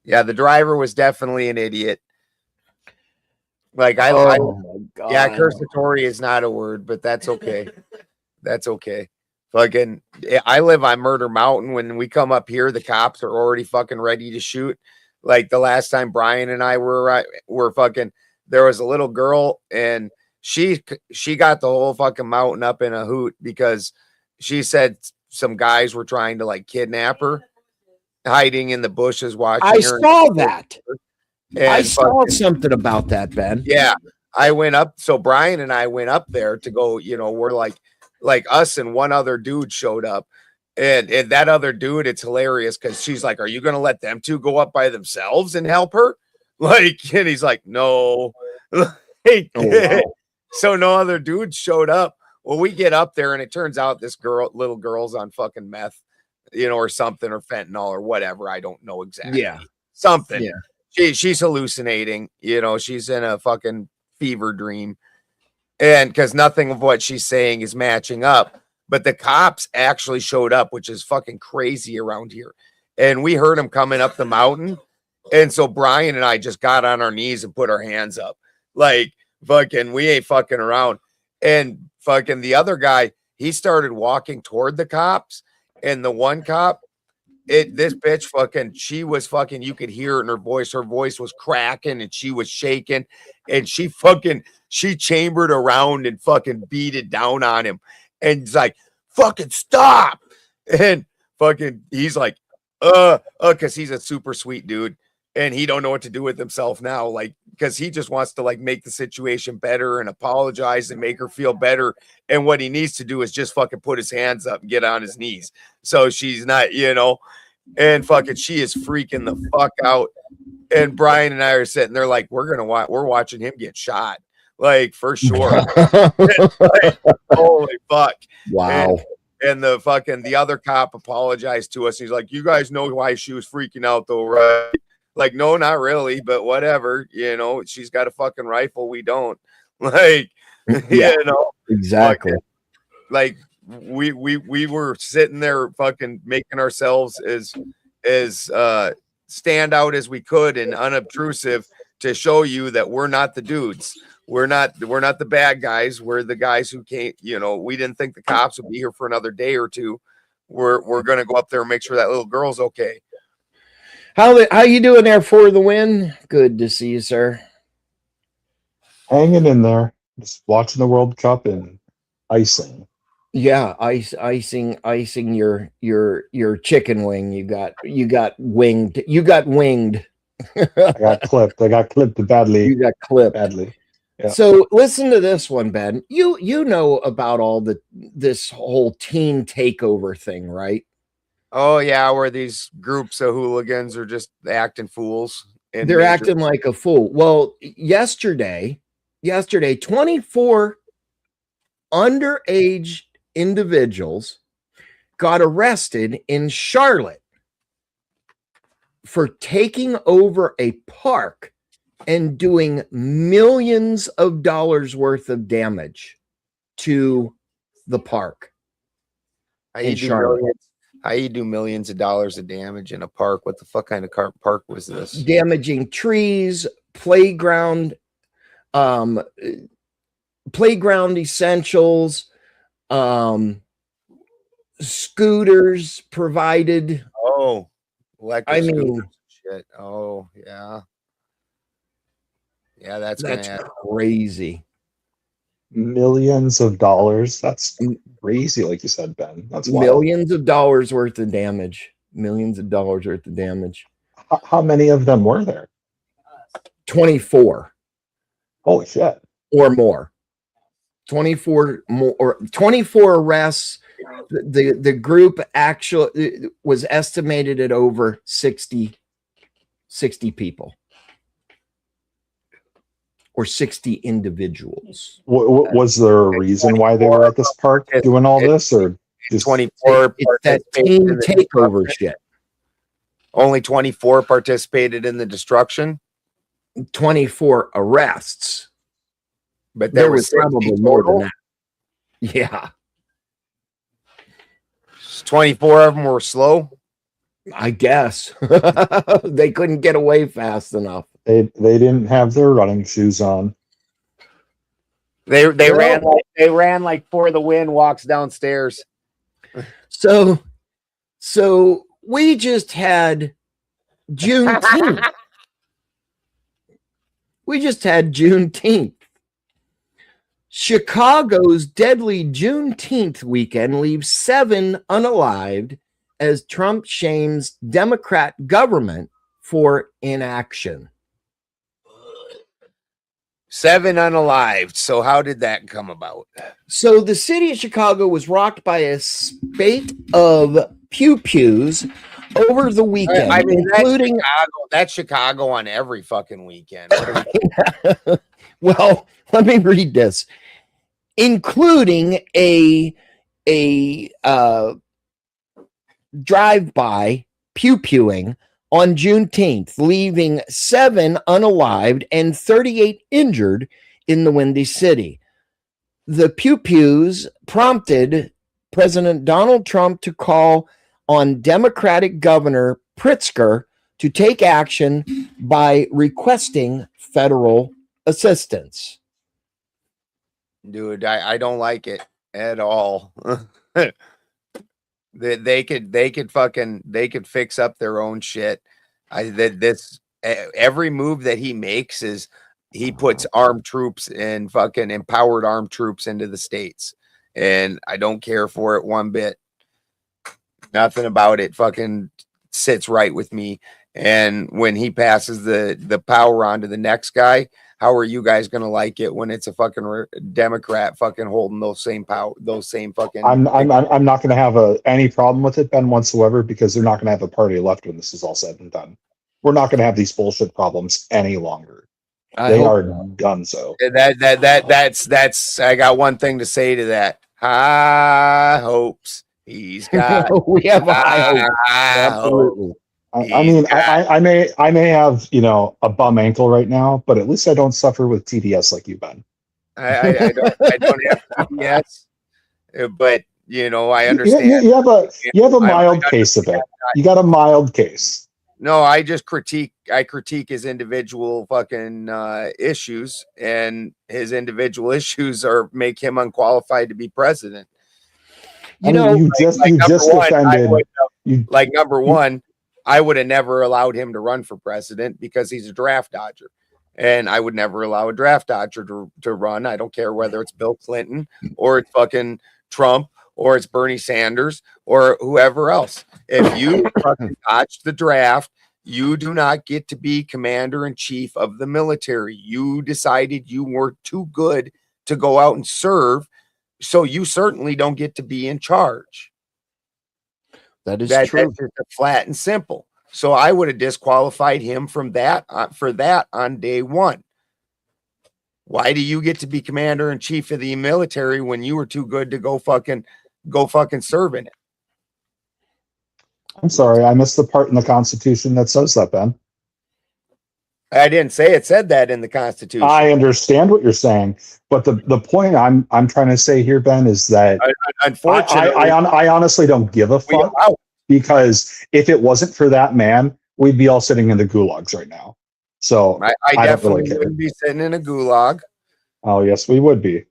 S1: Yeah, the driver was definitely an idiot. Like
S2: my God.
S1: Yeah, cursatory is not a word, but that's okay. That's okay. Fucking, I live on Murder Mountain. When we come up here, the cops are already fucking ready to shoot. Like the last time Brian and I were fucking, there was a little girl and she got the whole fucking mountain up in a hoot because she said some guys were trying to like kidnap her, hiding in the bushes watching her.
S2: I saw that.
S1: And
S2: I saw something about that, Ben.
S1: Yeah, I went up. So Brian and I went up there to go, we're like us and one other dude showed up. And that other dude, it's hilarious because she's like, are you going to let them two go up by themselves and help her? Like, and he's like, no. Wow. So no other dude showed up. Well, we get up there and it turns out this little girl's on fucking meth, or something, or fentanyl or whatever. I don't know exactly.
S2: Yeah.
S1: Something.
S2: Yeah.
S1: She's hallucinating, she's in a fucking fever dream. And because nothing of what she's saying is matching up. But the cops actually showed up, which is fucking crazy around here. And we heard them coming up the mountain. And so Brian and I just got on our knees and put our hands up. Like, fucking, we ain't fucking around. And fucking the other guy, he started walking toward the cops. And the one cop, this bitch fucking, she was fucking, you could hear it in her voice. Her voice was cracking and she was shaking. And she chambered around and fucking beat it down on him. And he's like, fucking stop. And fucking, he's like, because he's a super sweet dude. And he don't know what to do with himself now. Like, because he just wants to like make the situation better and apologize and make her feel better. And what he needs to do is just fucking put his hands up and get on his knees. So she's not, and fucking, she is freaking the fuck out. And Brian and I are sitting there like, we're watching him get shot. Like, for sure. Like, holy fuck.
S2: Wow.
S1: And the other cop apologized to us. He's like, you guys know why she was freaking out though, right? Like, no, not really, but whatever. She's got a fucking rifle. We don't. Like,
S2: yeah, exactly.
S1: Like we were sitting there fucking making ourselves as stand out as we could and unobtrusive to show you that we're not the dudes. We're not the bad guys. We're the guys who can't, we didn't think the cops would be here for another day or two. we're gonna go up there and make sure that little girl's okay.
S2: How you doing there for the win? Good to see you, sir.
S5: Hanging in there, just watching the World Cup and icing.
S2: Yeah, icing your chicken wing. You got winged. You got winged.
S5: I got clipped badly.
S2: You got clipped
S5: badly. Yeah.
S2: So listen to this one, Ben. You know about all this whole teen takeover thing, right?
S1: Oh yeah, where these groups of hooligans are just acting fools.
S2: They're acting like a fool. Well, yesterday, 24 underage individuals got arrested in Charlotte for taking over a park and doing millions of dollars worth of damage to the park.
S1: How you do millions of dollars of damage in a park? What the fuck kind of park was this?
S2: Damaging trees, playground essentials, scooters provided.
S1: Oh, electric
S2: I mean,
S1: scooters, shit. Oh yeah, yeah, that's
S2: crazy.
S5: Millions of dollars. That's crazy, like you said, Ben. That's wild.
S2: Millions of dollars worth of damage. Millions of dollars worth of damage.
S5: How many of them were there?
S2: 24.
S5: Holy shit.
S2: Or more. 24 more, or 24 arrests. The group actually was estimated at over 60 people. Or 60 individuals.
S5: Was there a reason why they were at this park doing all this, or just
S1: 24?
S2: It's that teen takeover shit.
S1: Only 24 participated in the destruction.
S2: 24 arrests,
S1: but
S2: there was probably more than that. Yeah,
S1: 24 of them were slow.
S2: I guess they couldn't get away fast enough.
S5: They didn't have their running shoes on.
S1: They ran like For the Win walks downstairs.
S2: So we just had Juneteenth. Chicago's deadly Juneteenth weekend leaves 7 unalived as Trump shames Democrat government for inaction.
S1: 7 unalived. So how did that come about?
S2: So the city of Chicago was rocked by a spate of pew-pews over the weekend.
S1: I mean,
S2: including
S1: that's Chicago on every fucking weekend.
S2: Well, let me read this. Including a drive-by pew-pewing on Juneteenth, leaving 7 unalived and 38 injured in the Windy City. The pew-pews prompted President Donald Trump to call on Democratic Governor Pritzker to take action by requesting federal assistance.
S1: Dude, I don't like it at all. They could fix up their own shit. Every move that he makes is he puts armed troops and fucking empowered armed troops into the states, and I don't care for it one bit. Nothing about it fucking sits right with me. And when he passes the power on to the next guy, how are you guys gonna like it when it's a fucking Democrat fucking holding those same power, those same fucking?
S5: I'm not gonna have any problem with it, Ben, whatsoever, because they're not gonna have a party left when this is all said and done. We're not gonna have these bullshit problems any longer. They are done. So
S1: that's I got one thing to say to that. High hopes. He's got.
S2: We have high hopes. Absolutely.
S5: I mean, I may have, a bum ankle right now, but at least I don't suffer with TDS like you, Ben.
S1: I don't have TDS, but I understand.
S5: You have a mild case of it. You got a mild case.
S1: No, I critique his individual fucking issues, and his individual issues make him unqualified to be president.
S2: You know,
S5: you just defended.
S1: Number one, I would have never allowed him to run for president because he's a draft dodger. And I would never allow a draft dodger to run. I don't care whether it's Bill Clinton or it's fucking Trump or it's Bernie Sanders or whoever else. If you fucking dodged the draft, you do not get to be commander in chief of the military. You decided you were too good to go out and serve. So you certainly don't get to be in charge.
S2: That is
S1: That's
S2: true.
S1: just flat and simple. So I would have disqualified him from that for that on day one. Why do you get to be commander in chief of the military when you were too good to go fucking serve in it?
S5: I'm sorry, I missed the part in the Constitution that says that, Ben.
S1: I didn't say it said that in the Constitution.
S5: I understand what you're saying, but the point I'm trying to say here, Ben, is that
S1: unfortunately,
S5: I honestly don't give a fuck, because if it wasn't for that man, we'd be all sitting in the gulags right now. So
S1: I definitely wouldn't be sitting in a gulag.
S5: Oh yes, we would be.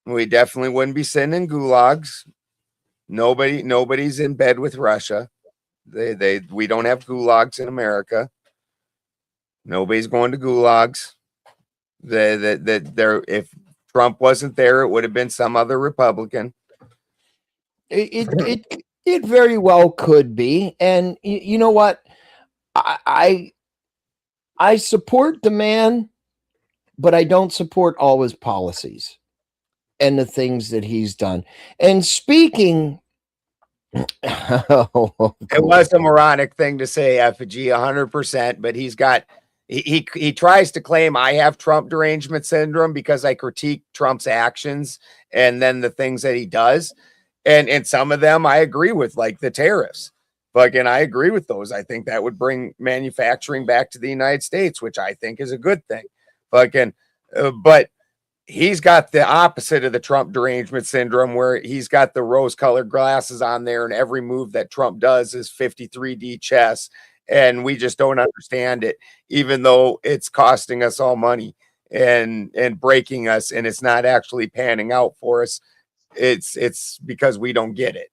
S1: We definitely wouldn't be sitting in gulags. Nobody's in bed with Russia. We don't have gulags in America. Nobody's going to gulags. If Trump wasn't there, it would have been some other Republican.
S2: It very well could be. And you know what? I support the man, but I don't support all his policies and the things that he's done. And speaking,
S1: it was a moronic thing to say, effigy, 100%, but he's got. He tries to claim I have Trump derangement syndrome because I critique Trump's actions and then the things that he does. And some of them I agree with, like the tariffs. Fucking, I agree with those. I think that would bring manufacturing back to the United States, which I think is a good thing. Fucking, but he's got the opposite of the Trump derangement syndrome, where he's got the rose-colored glasses on there, and every move that Trump does is 53D chess. And we just don't understand it, even though it's costing us all money and breaking us, and it's not actually panning out for us. It's because we don't get it.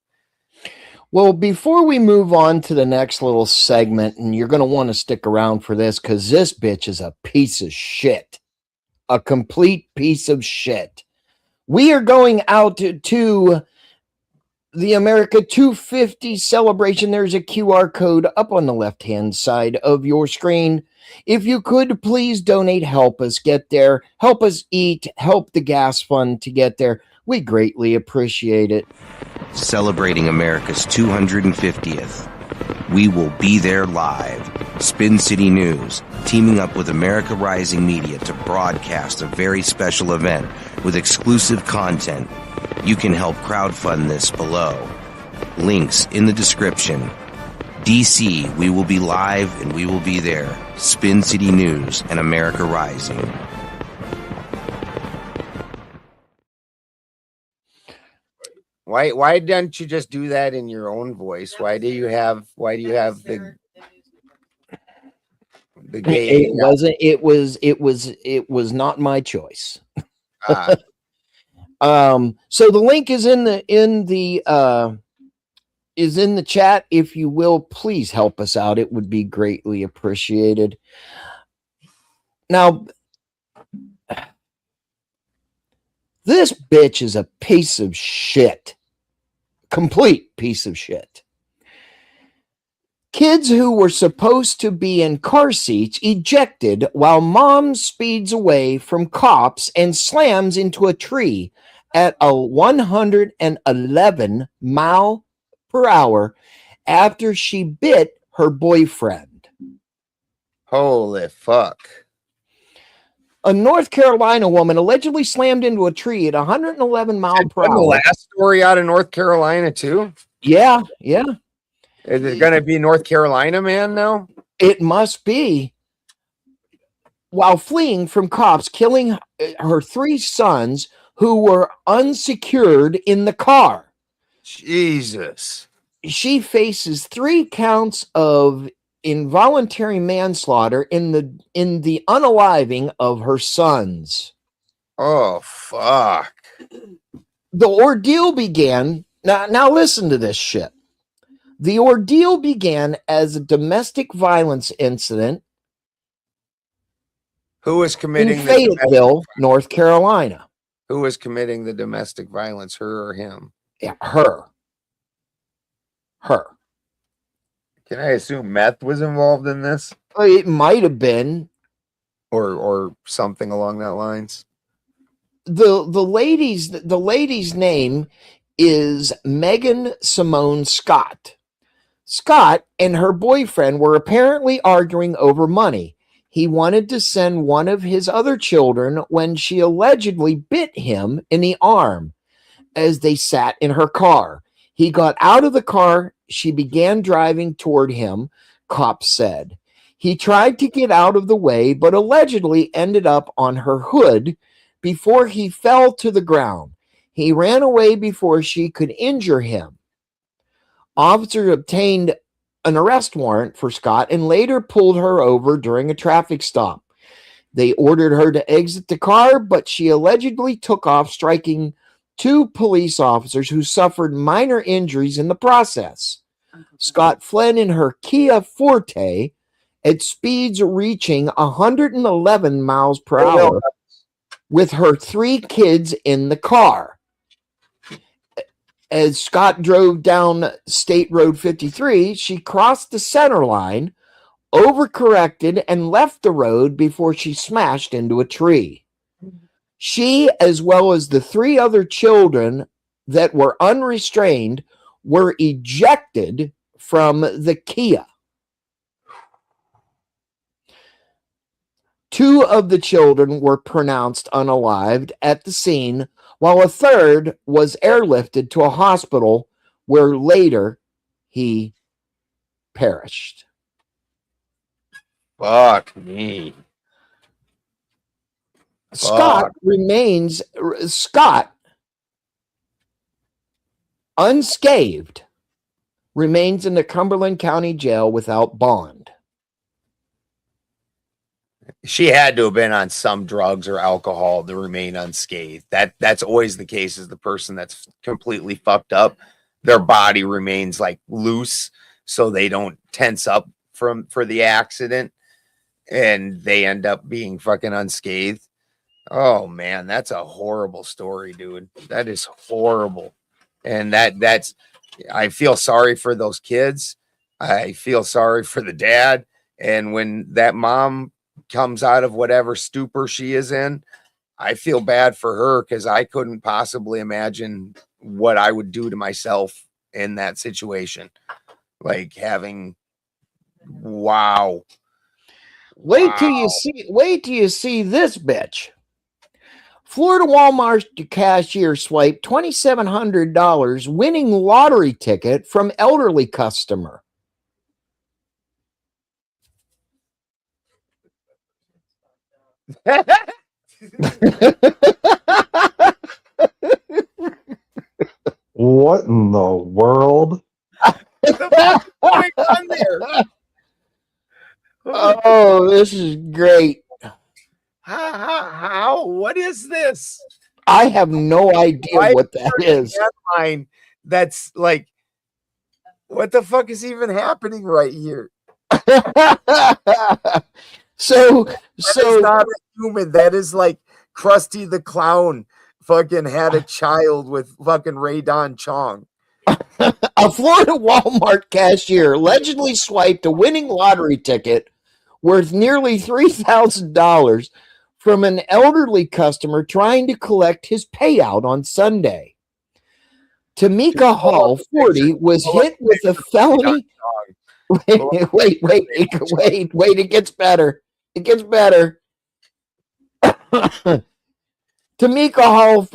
S2: Well, before we move on to the next little segment, and you're going to want to stick around for this, because this bitch is a piece of shit, a complete piece of shit. We are going out to the America 250 celebration. There's a QR code up on the left-hand side of your screen. If you could please donate, help us get there, help us eat, help the gas fund to get there. We greatly appreciate it.
S11: Celebrating America's 250th. We will be there live. Spin City News, teaming up with America Rising Media to broadcast a very special event with exclusive content. You can help crowdfund this below. Links in the description. DC, we will be live and we will be there. Spin City News and America Rising.
S1: Why don't you just do that in your own voice? Why do you have the gay?
S2: It was not my choice. So the link is in the chat. If you will, please help us out. It would be greatly appreciated. Now, this bitch is a piece of shit. Complete piece of shit. Kids who were supposed to be in car seats ejected while mom speeds away from cops and slams into a tree at a 111 mile per hour after she bit her boyfriend.
S1: Holy fuck.
S2: A North Carolina woman allegedly slammed into a tree at 111 mile per hour.
S1: The last story out of North Carolina too?
S2: Yeah.
S1: Is it going to be North Carolina man now?
S2: It must be. While fleeing from cops, killing her 3 sons who were unsecured in the car.
S1: Jesus.
S2: She faces 3 counts of involuntary manslaughter in the unaliving of her sons.
S1: Oh, fuck.
S2: The ordeal began Now listen to this shit. The ordeal began as a domestic violence incident
S1: Who was committing
S2: in Fayetteville, North Carolina.
S1: Who was committing the domestic violence, her or him?
S2: Yeah, her.
S1: Can I assume meth was involved in this?
S2: It might have been.
S1: Or something along that lines.
S2: The lady's name is Megan Simone Scott. Scott and her boyfriend were apparently arguing over money. He wanted to send one of his other children when she allegedly bit him in the arm as they sat in her car. He got out of the car. She began driving toward him, cops said. He tried to get out of the way, but allegedly ended up on her hood before he fell to the ground. He ran away before she could injure him. Officers obtained an arrest warrant for Scott and later pulled her over during a traffic stop. They ordered her to exit the car, but she allegedly took off, striking 2 police officers who suffered minor injuries in the process. Scott fled in her Kia Forte at speeds reaching 111 miles per hour with her 3 kids in the car. As Scott drove down State Road 53, she crossed the center line, overcorrected, and left the road before she smashed into a tree. She, as well as the 3 other children that were unrestrained, were ejected from the Kia. 2 of the children were pronounced unalived at the scene, while a 3rd was airlifted to a hospital where later he perished.
S1: Fuck me.
S2: Scott unscathed, remains in the Cumberland County Jail without bond.
S1: She had to have been on some drugs or alcohol to remain unscathed. That's always the case. Is the person that's completely fucked up, their body remains like loose, so they don't tense up for the accident, and they end up being fucking unscathed. Oh man, that's a horrible story, dude. That is horrible, and that's. I feel sorry for those kids. I feel sorry for the dad, and when that mom comes out of whatever stupor she is in, I feel bad for her because I couldn't possibly imagine what I would do to myself in that situation. Like having, wow.
S2: Wait till you see this bitch. Florida Walmart cashier swiped $2,700 winning lottery ticket from elderly customer.
S5: What in the world?
S2: Oh, this is great.
S1: How? What is this?
S2: I have no idea what that is.
S1: That's like, what the fuck is even happening right here?
S2: So
S1: not a human. That is like Krusty the Clown fucking had a child with fucking Ray Don Chong.
S2: A Florida Walmart cashier allegedly swiped a winning lottery ticket worth nearly $3,000 from an elderly customer trying to collect his payout on Sunday. Tamika Hall, 40, was hit with a felony. Wait, it gets better. It gets better. Tamika Hall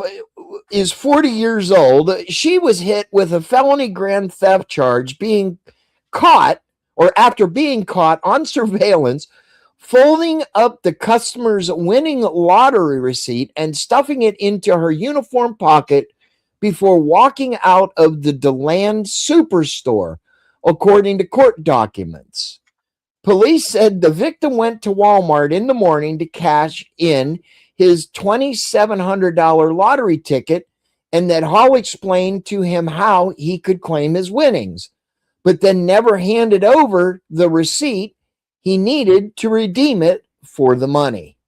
S2: is 40 years old. She was hit with a felony grand theft charge after being caught on surveillance, folding up the customer's winning lottery receipt and stuffing it into her uniform pocket before walking out of the DeLand Superstore, according to court documents. Police said the victim went to Walmart in the morning to cash in his $2,700 lottery ticket and that Hall explained to him how he could claim his winnings, but then never handed over the receipt he needed to redeem it for the money.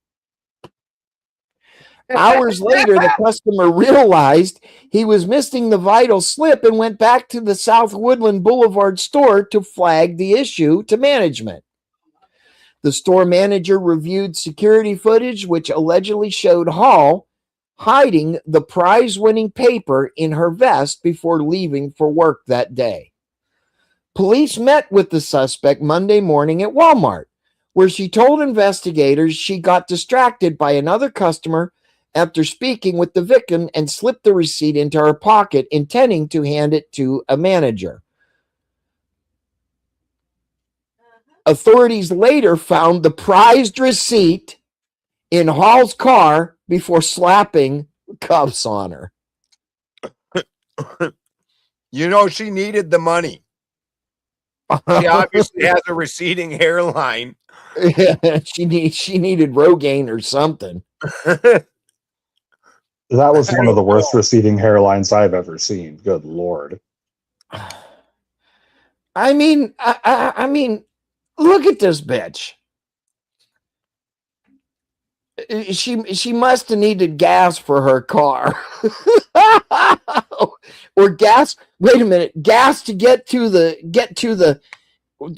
S2: Hours later, the customer realized he was missing the vital slip and went back to the South Woodland Boulevard store to flag the issue to management. The store manager reviewed security footage, which allegedly showed Hall hiding the prize-winning paper in her vest before leaving for work that day. Police met with the suspect Monday morning at Walmart, where she told investigators she got distracted by another customer after speaking with the victim and slipped the receipt into her pocket, intending to hand it to a manager. Authorities later found the prized receipt in Hall's car before slapping cuffs on her.
S1: You know, she needed the money. She obviously has a receding hairline.
S2: she needed Rogaine or something.
S5: That was one of the worst receding hairlines I've ever seen. Good Lord.
S2: I mean, look at this bitch. She must have needed gas for her car. Or gas. Wait a minute. Gas to get to the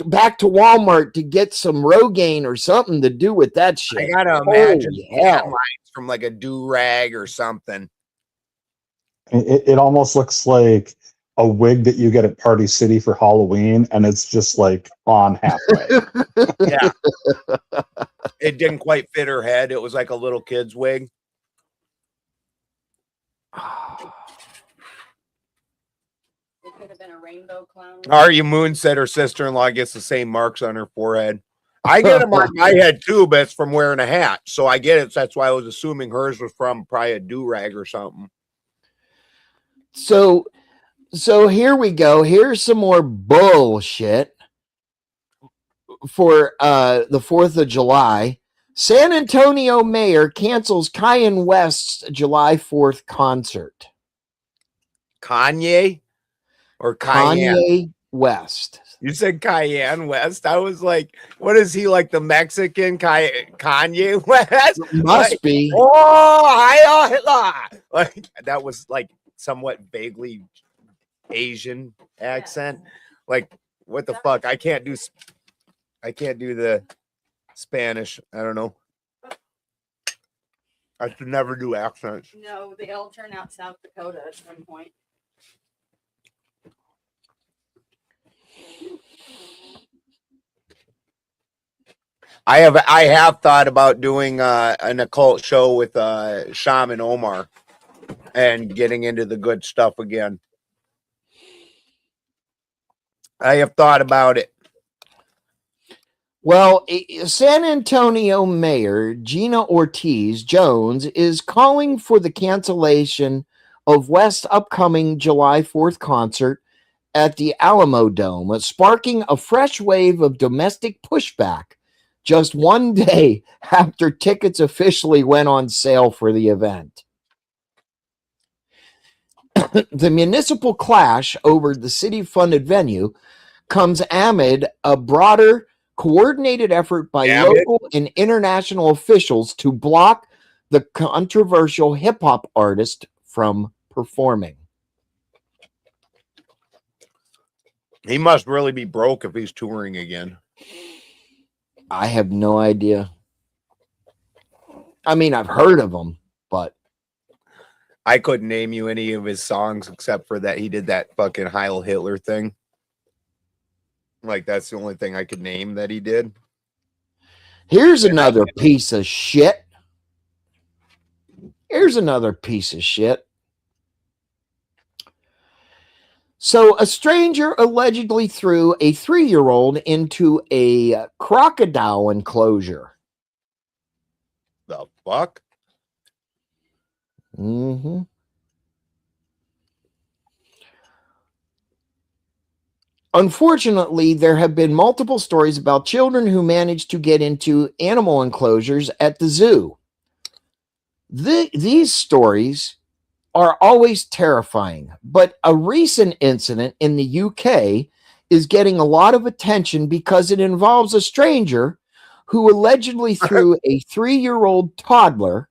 S2: back to Walmart to get some Rogaine or something to do with that shit.
S1: I gotta imagine lines from like a do-rag or something.
S5: It almost looks like a wig that you get at Party City for Halloween, and it's just like on halfway.
S1: Yeah. It didn't quite fit her head. It was like a little kid's wig.
S7: It could have been a rainbow clown.
S1: Arya Moon said her sister-in-law gets the same marks on her forehead. I get them on my head too, but it's from wearing a hat. So I get it. That's why I was assuming hers was from probably a do-rag or something.
S2: So here we go. Here's some more bullshit for the 4th of July. San Antonio mayor cancels Kanye West's July 4th concert.
S1: Kanye or Cayenne?
S2: Kanye West.
S1: You said Cayenne West. I was like, what is he, like the Mexican Kanye West?
S2: Must
S1: like,
S2: be.
S1: Oh, hi, Hitler. Like that was like somewhat vaguely Asian accent. Like, what the fuck? I can't do the Spanish. I don't know. I should never do accents.
S7: No, they all turn out South Dakota at some point.
S1: I have thought about doing an occult show with Shaman Omar and getting into the good stuff again. I have thought about it.
S2: Well, San Antonio Mayor Gina Ortiz Jones is calling for the cancellation of West's upcoming July 4th concert at the Alamo Dome, sparking a fresh wave of domestic pushback just one day after tickets officially went on sale for the event. The municipal clash over the city-funded venue comes amid a broader coordinated effort by local and international officials to block the controversial hip-hop artist from performing.
S1: He must really be broke if he's touring again.
S2: I have no idea. I mean, I've heard of him, but
S1: I couldn't name you any of his songs except for that he did that fucking Heil Hitler thing. Like, that's the only thing I could name that he did.
S2: Here's another piece of shit. Here's another piece of shit. So a stranger allegedly threw a 3-year-old into a crocodile enclosure.
S1: The fuck?
S2: Mm-hmm. Unfortunately, there have been multiple stories about children who managed to get into animal enclosures at the zoo. These stories are always terrifying, but a recent incident in the UK is getting a lot of attention because it involves a stranger who allegedly threw a 3-year-old toddler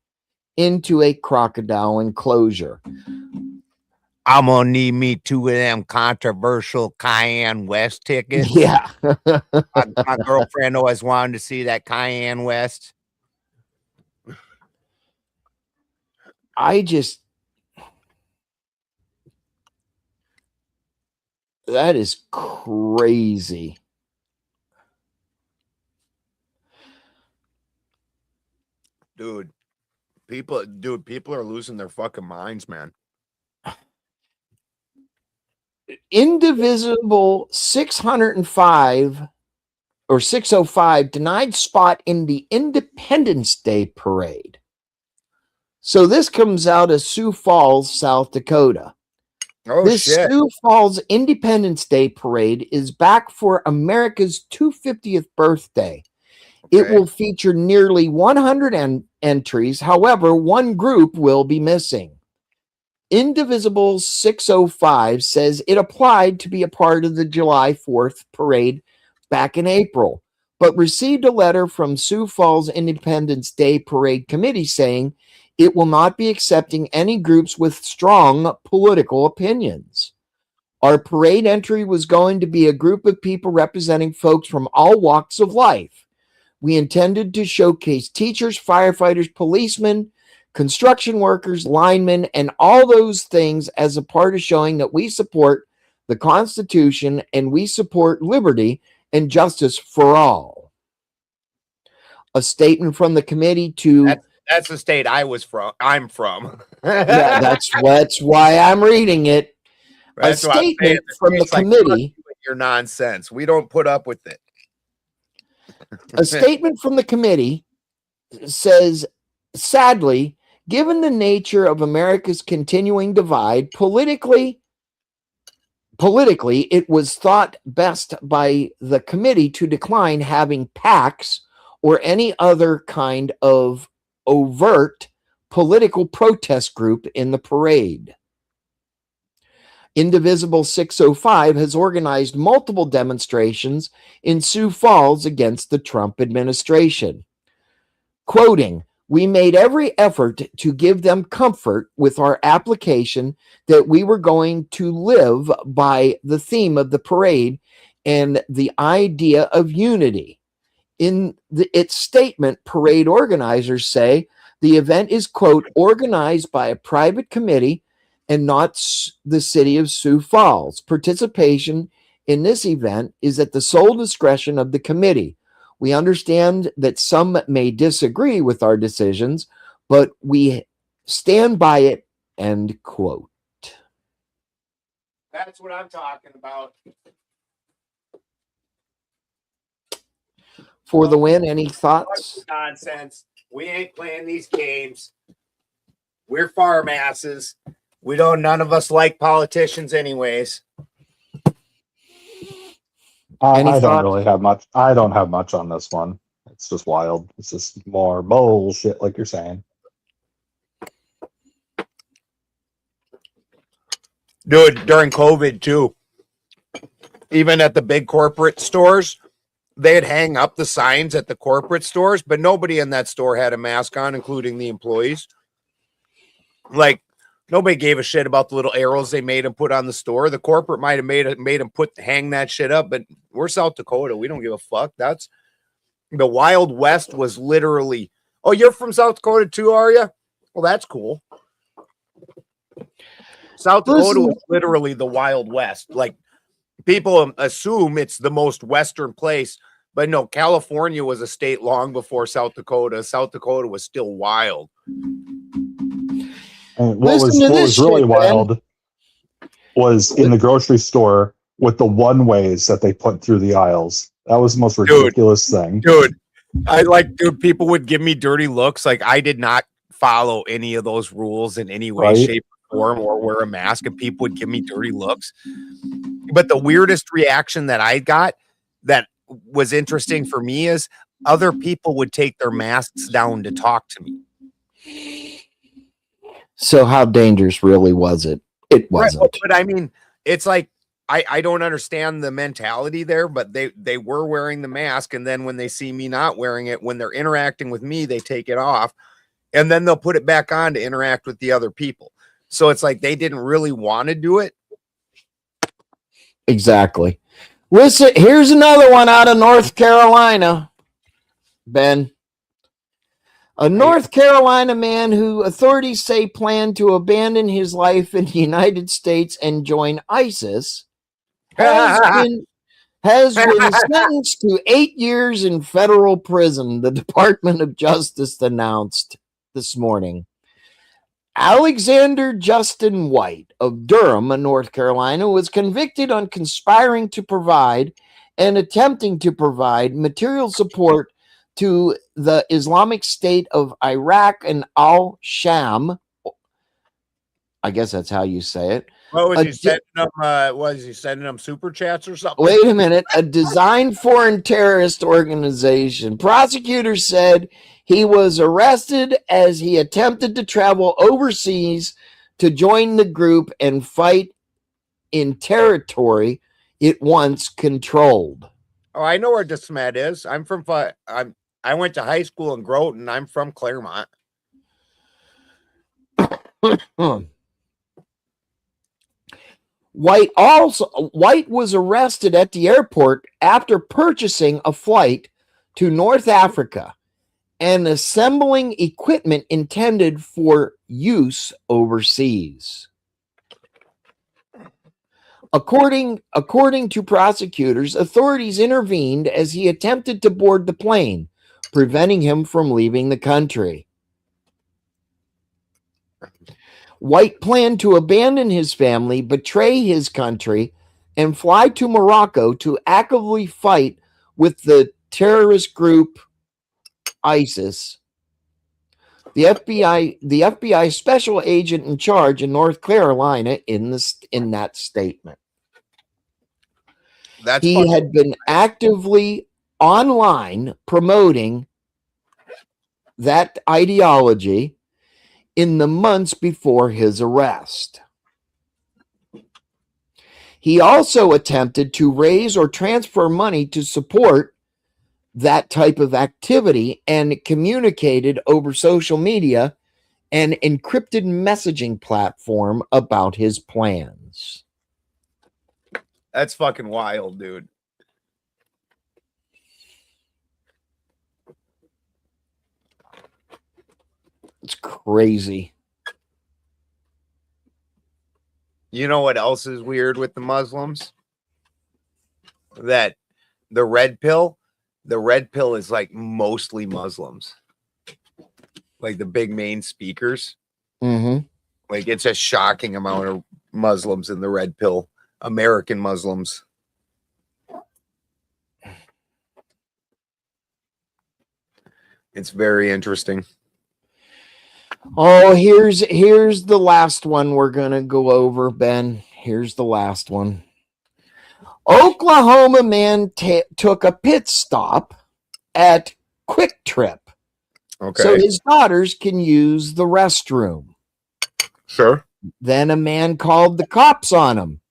S2: into a crocodile enclosure.
S1: I'm gonna need me 2 of them controversial Cayenne West tickets.
S2: Yeah.
S1: my girlfriend always wanted to see that Cayenne West.
S2: That is crazy.
S1: Dude, people are losing their fucking minds, man.
S2: Indivisible 605 or 605 denied spot in the Independence Day parade. So this comes out of Sioux Falls, South Dakota.
S1: Oh,
S2: this
S1: shit.
S2: Sioux Falls Independence Day parade is back for America's 250th birthday. Okay. It will feature nearly 100 entries. However, one group will be missing. Indivisible 605 says it applied to be a part of the July 4th parade back in April, but received a letter from Sioux Falls Independence Day Parade Committee saying it will not be accepting any groups with strong political opinions. Our parade entry was going to be a group of people representing folks from all walks of life. We intended to showcase teachers, firefighters, policemen, construction workers, linemen, and all those things as a part of showing that we support the Constitution and we support liberty and justice for all. A statement from the committee to...
S1: That's the state I'm from.
S2: Yeah, that's why I'm reading it. A statement from the committee...
S1: Your nonsense. We don't put up with it.
S2: A statement from the committee says, sadly, given the nature of America's continuing divide, politically, it was thought best by the committee to decline having PACs or any other kind of overt political protest group in the parade. Indivisible 605 has organized multiple demonstrations in Sioux Falls against the Trump administration. Quoting, "We made every effort to give them comfort with our application that we were going to live by the theme of the parade and the idea of unity." In its statement, parade organizers say the event is, quote, organized by a private committee and not the city of Sioux Falls. Participation in this event is at the sole discretion of the committee. We understand that some may disagree with our decisions, but we stand by it, end quote.
S1: That's what I'm talking about.
S2: For the win, any thoughts?
S1: Nonsense. We ain't playing these games. We're farm asses. None of us like politicians anyways.
S5: I don't really have much. I don't have much on this one. It's just wild. It's just more bullshit, like you're saying.
S1: Dude, during COVID too, even at the big corporate stores, they'd hang up the signs at the corporate stores, but nobody in that store had a mask on, including the employees. Like, nobody gave a shit about the little arrows they made them put on the store. The corporate might have made them hang that shit up, but we're South Dakota. We don't give a fuck. That's the Wild West was literally. Oh, you're from South Dakota too, are you? Well, that's cool. South Dakota was literally the Wild West. Like, people assume it's the most western place, but no, California was a state long before South Dakota. South Dakota was still wild.
S5: And what was really wild was in the grocery store with the one ways that they put through the aisles. That was the most ridiculous thing.
S1: Dude, people would give me dirty looks. Like, I did not follow any of those rules in any way, shape, or form, or wear a mask, and people would give me dirty looks. But the weirdest reaction that I got that was interesting for me is other people would take their masks down to talk to me.
S2: So how dangerous really was it? It wasn't.
S1: Right, but I mean, it's like I don't understand the mentality there, but they were wearing the mask, and then when they see me not wearing it, when they're interacting with me, they take it off, and then they'll put it back on to interact with the other people. So it's like they didn't really want to do it.
S2: Exactly. Listen, here's another one out of North Carolina, Ben. A North Carolina man who authorities say planned to abandon his life in the United States and join ISIS has been sentenced to 8 years in federal prison, the Department of Justice announced this morning. Alexander Justin White of Durham, North Carolina, was convicted on conspiring to provide and attempting to provide material support to the Islamic State of Iraq and al-Sham. I guess that's how you say it.
S1: What was he sending them? Was he sending them super chats or something?
S2: Wait a minute. A designed foreign terrorist organization. Prosecutors said he was arrested as he attempted to travel overseas to join the group and fight in territory it once controlled.
S1: Oh, I know where DeSmet is. I went to high school in Groton. I'm from Claremont.
S2: White was arrested at the airport after purchasing a flight to North Africa and assembling equipment intended for use overseas. According to prosecutors, authorities intervened as he attempted to board the plane, preventing him from leaving the country. White planned to abandon his family, betray his country, and fly to Morocco to actively fight with the terrorist group ISIS. The FBI special agent in charge in North Carolina in that statement. He had been actively online promoting that ideology in the months before his arrest. He also attempted to raise or transfer money to support that type of activity and communicated over social media and encrypted messaging platform about his plans.
S1: That's fucking wild, dude.
S2: It's crazy.
S1: You know what else is weird with the Muslims? That the red pill is like mostly Muslims. Like the big main speakers.
S2: Mm-hmm.
S1: Like it's a shocking amount of Muslims in the red pill. American Muslims. It's very interesting.
S2: Oh, here's the last one we're going to go over, Ben. Here's the last one. Oklahoma man took a pit stop at Quick Trip.
S1: Okay.
S2: So his daughters can use the restroom.
S1: Sure.
S2: Then a man called the cops on him.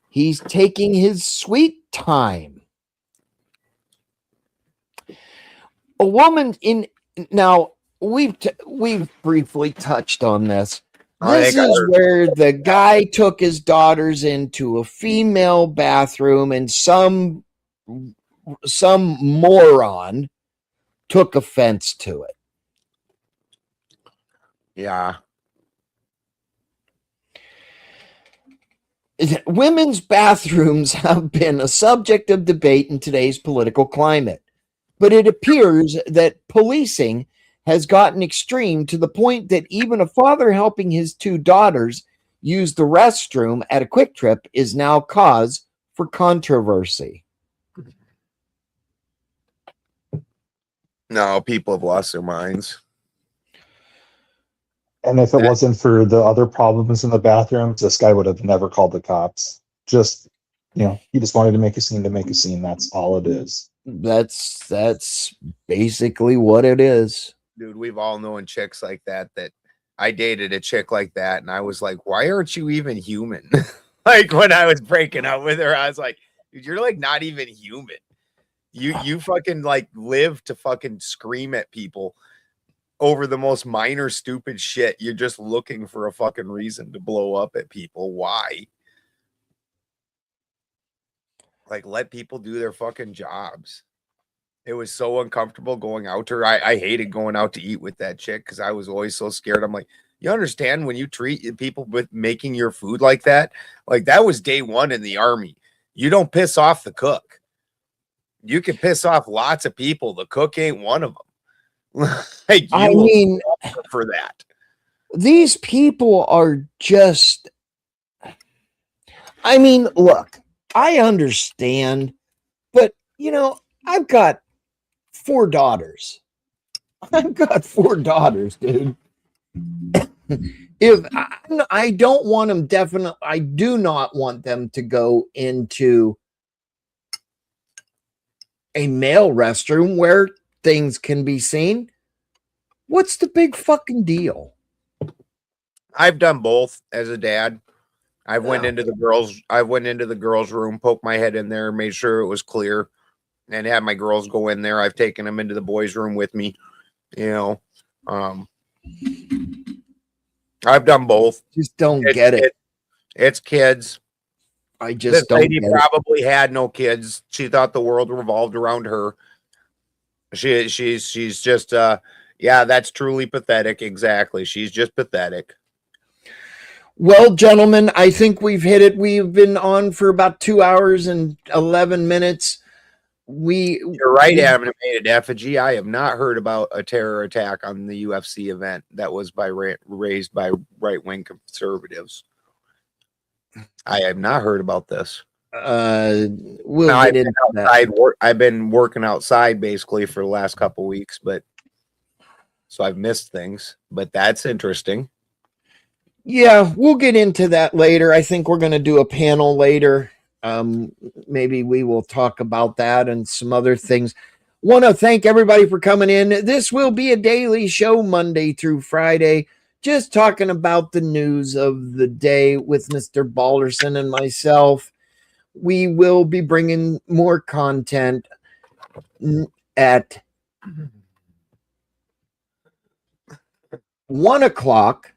S2: He's taking his sweet time. A woman now we've briefly touched on this. This is where the guy took his daughters into a female bathroom and some moron took offense to it.
S1: Yeah.
S2: Women's bathrooms have been a subject of debate in today's political climate, but it appears that policing has gotten extreme to the point that even a father helping his two daughters use the restroom at a Quick Trip is now cause for controversy.
S1: No, people have lost their minds.
S5: And if it wasn't for the other problems in the bathrooms, this guy would have never called the cops. Just, he just wanted to make a scene to make a scene. That's all it is.
S2: That's basically what it is.
S1: Dude, we've all known chicks like that I dated a chick like that, and I was like, why aren't you even human? Like when I was breaking up with her, I was like, dude, you're like not even human. You fucking like live to fucking scream at people over the most minor stupid shit. You're just looking for a fucking reason to blow up at people. Why? Like, let people do their fucking jobs. It was so uncomfortable going out to her. I hated going out to eat with that chick because I was always so scared. I'm like, you understand when you treat people with making your food like that? Like, that was day one in the army. You don't piss off the cook. You can piss off lots of people. The cook ain't one of them. Like,
S2: I mean,
S1: for that.
S2: These people are just, I mean, look, I understand, but you know, I've got 4 daughters. I've got 4 daughters, dude. If I don't want them, definitely, I do not want them to go into a male restroom where things can be seen. What's the big fucking deal?
S1: I've done both as a dad. I went into the girls' room, poked my head in there, made sure it was clear, and had my girls go in there. I've taken them into the boys' room with me. You know, I've done both.
S2: Just don't get it.
S1: It's kids.
S2: I just don't
S1: get it. Probably had no kids. She thought the world revolved around her. She's just yeah, that's truly pathetic. Exactly. She's just pathetic.
S2: Well, gentlemen, I think we've hit it. We've been on for about 2 hours and 11 minutes. You're
S1: right, animated effigy. I have not heard about a terror attack on the UFC event that was raised by right-wing conservatives. I have not heard about this.
S2: We'll get into that.
S1: I've been working outside basically for the last couple weeks, but so I've missed things. But that's interesting.
S2: Yeah, we'll get into that later. I think we're going to do a panel later. Maybe we will talk about that and some other things. Want to thank everybody for coming in. This will be a daily show Monday through Friday, just talking about the news of the day with Mr. Balderson and myself. We will be bringing more content at 1 o'clock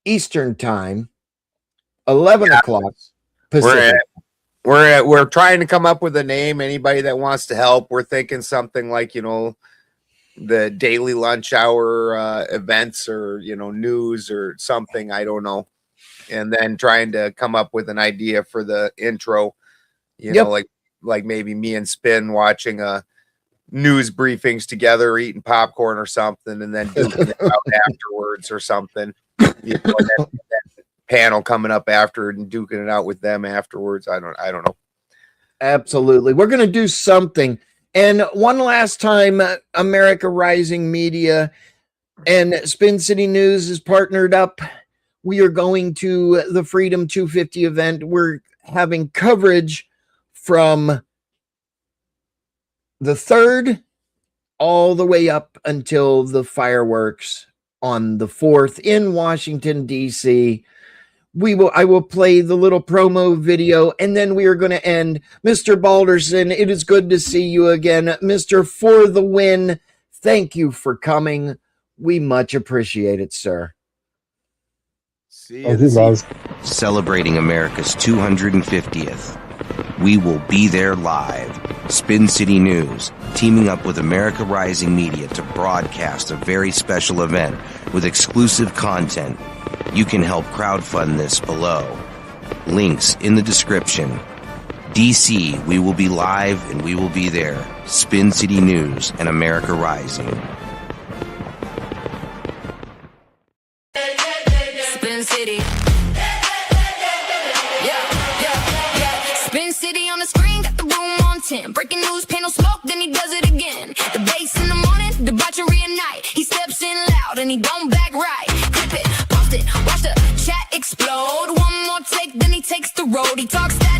S2: Eastern time, 11 o'clock Pacific.
S1: We're trying to come up with a name. Anybody that wants to help, we're thinking something like, you know, the daily lunch hour events, or, you know, news or something. I don't know. And then trying to come up with an idea for the intro, you know, like maybe me and Spin watching news briefings together, eating popcorn or something, and then duking it out afterwards or something. You know, and then panel coming up after and duking it out with them afterwards. I don't know.
S2: Absolutely. We're going to do something. And one last time, America Rising Media and Spin City News is partnered up. We are going to the Freedom 250 event. We're having coverage from the 3rd all the way up until the fireworks on the 4th in Washington, D.C. I will play the little promo video, and then we are going to end. Mr. Balderson, it is good to see you again. Mr. For the Win, thank you for coming. We much appreciate it, sir.
S1: See you.
S11: Celebrating America's 250th. We will be there live. Spin City News, teaming up with America Rising Media to broadcast a very special event with exclusive content. You can help crowdfund this below. Links in the description. DC, we will be live and we will be there. Spin City News and America Rising.
S3: Spin City. Spin City on the screen, got the room on 10. Breaking news, panel smoke, then he does it again. The bass in the morning, debauchery at night. He steps in loud and he don't back right. Clip it, post it, watch the chat explode. One more take, then he takes the road. He talks that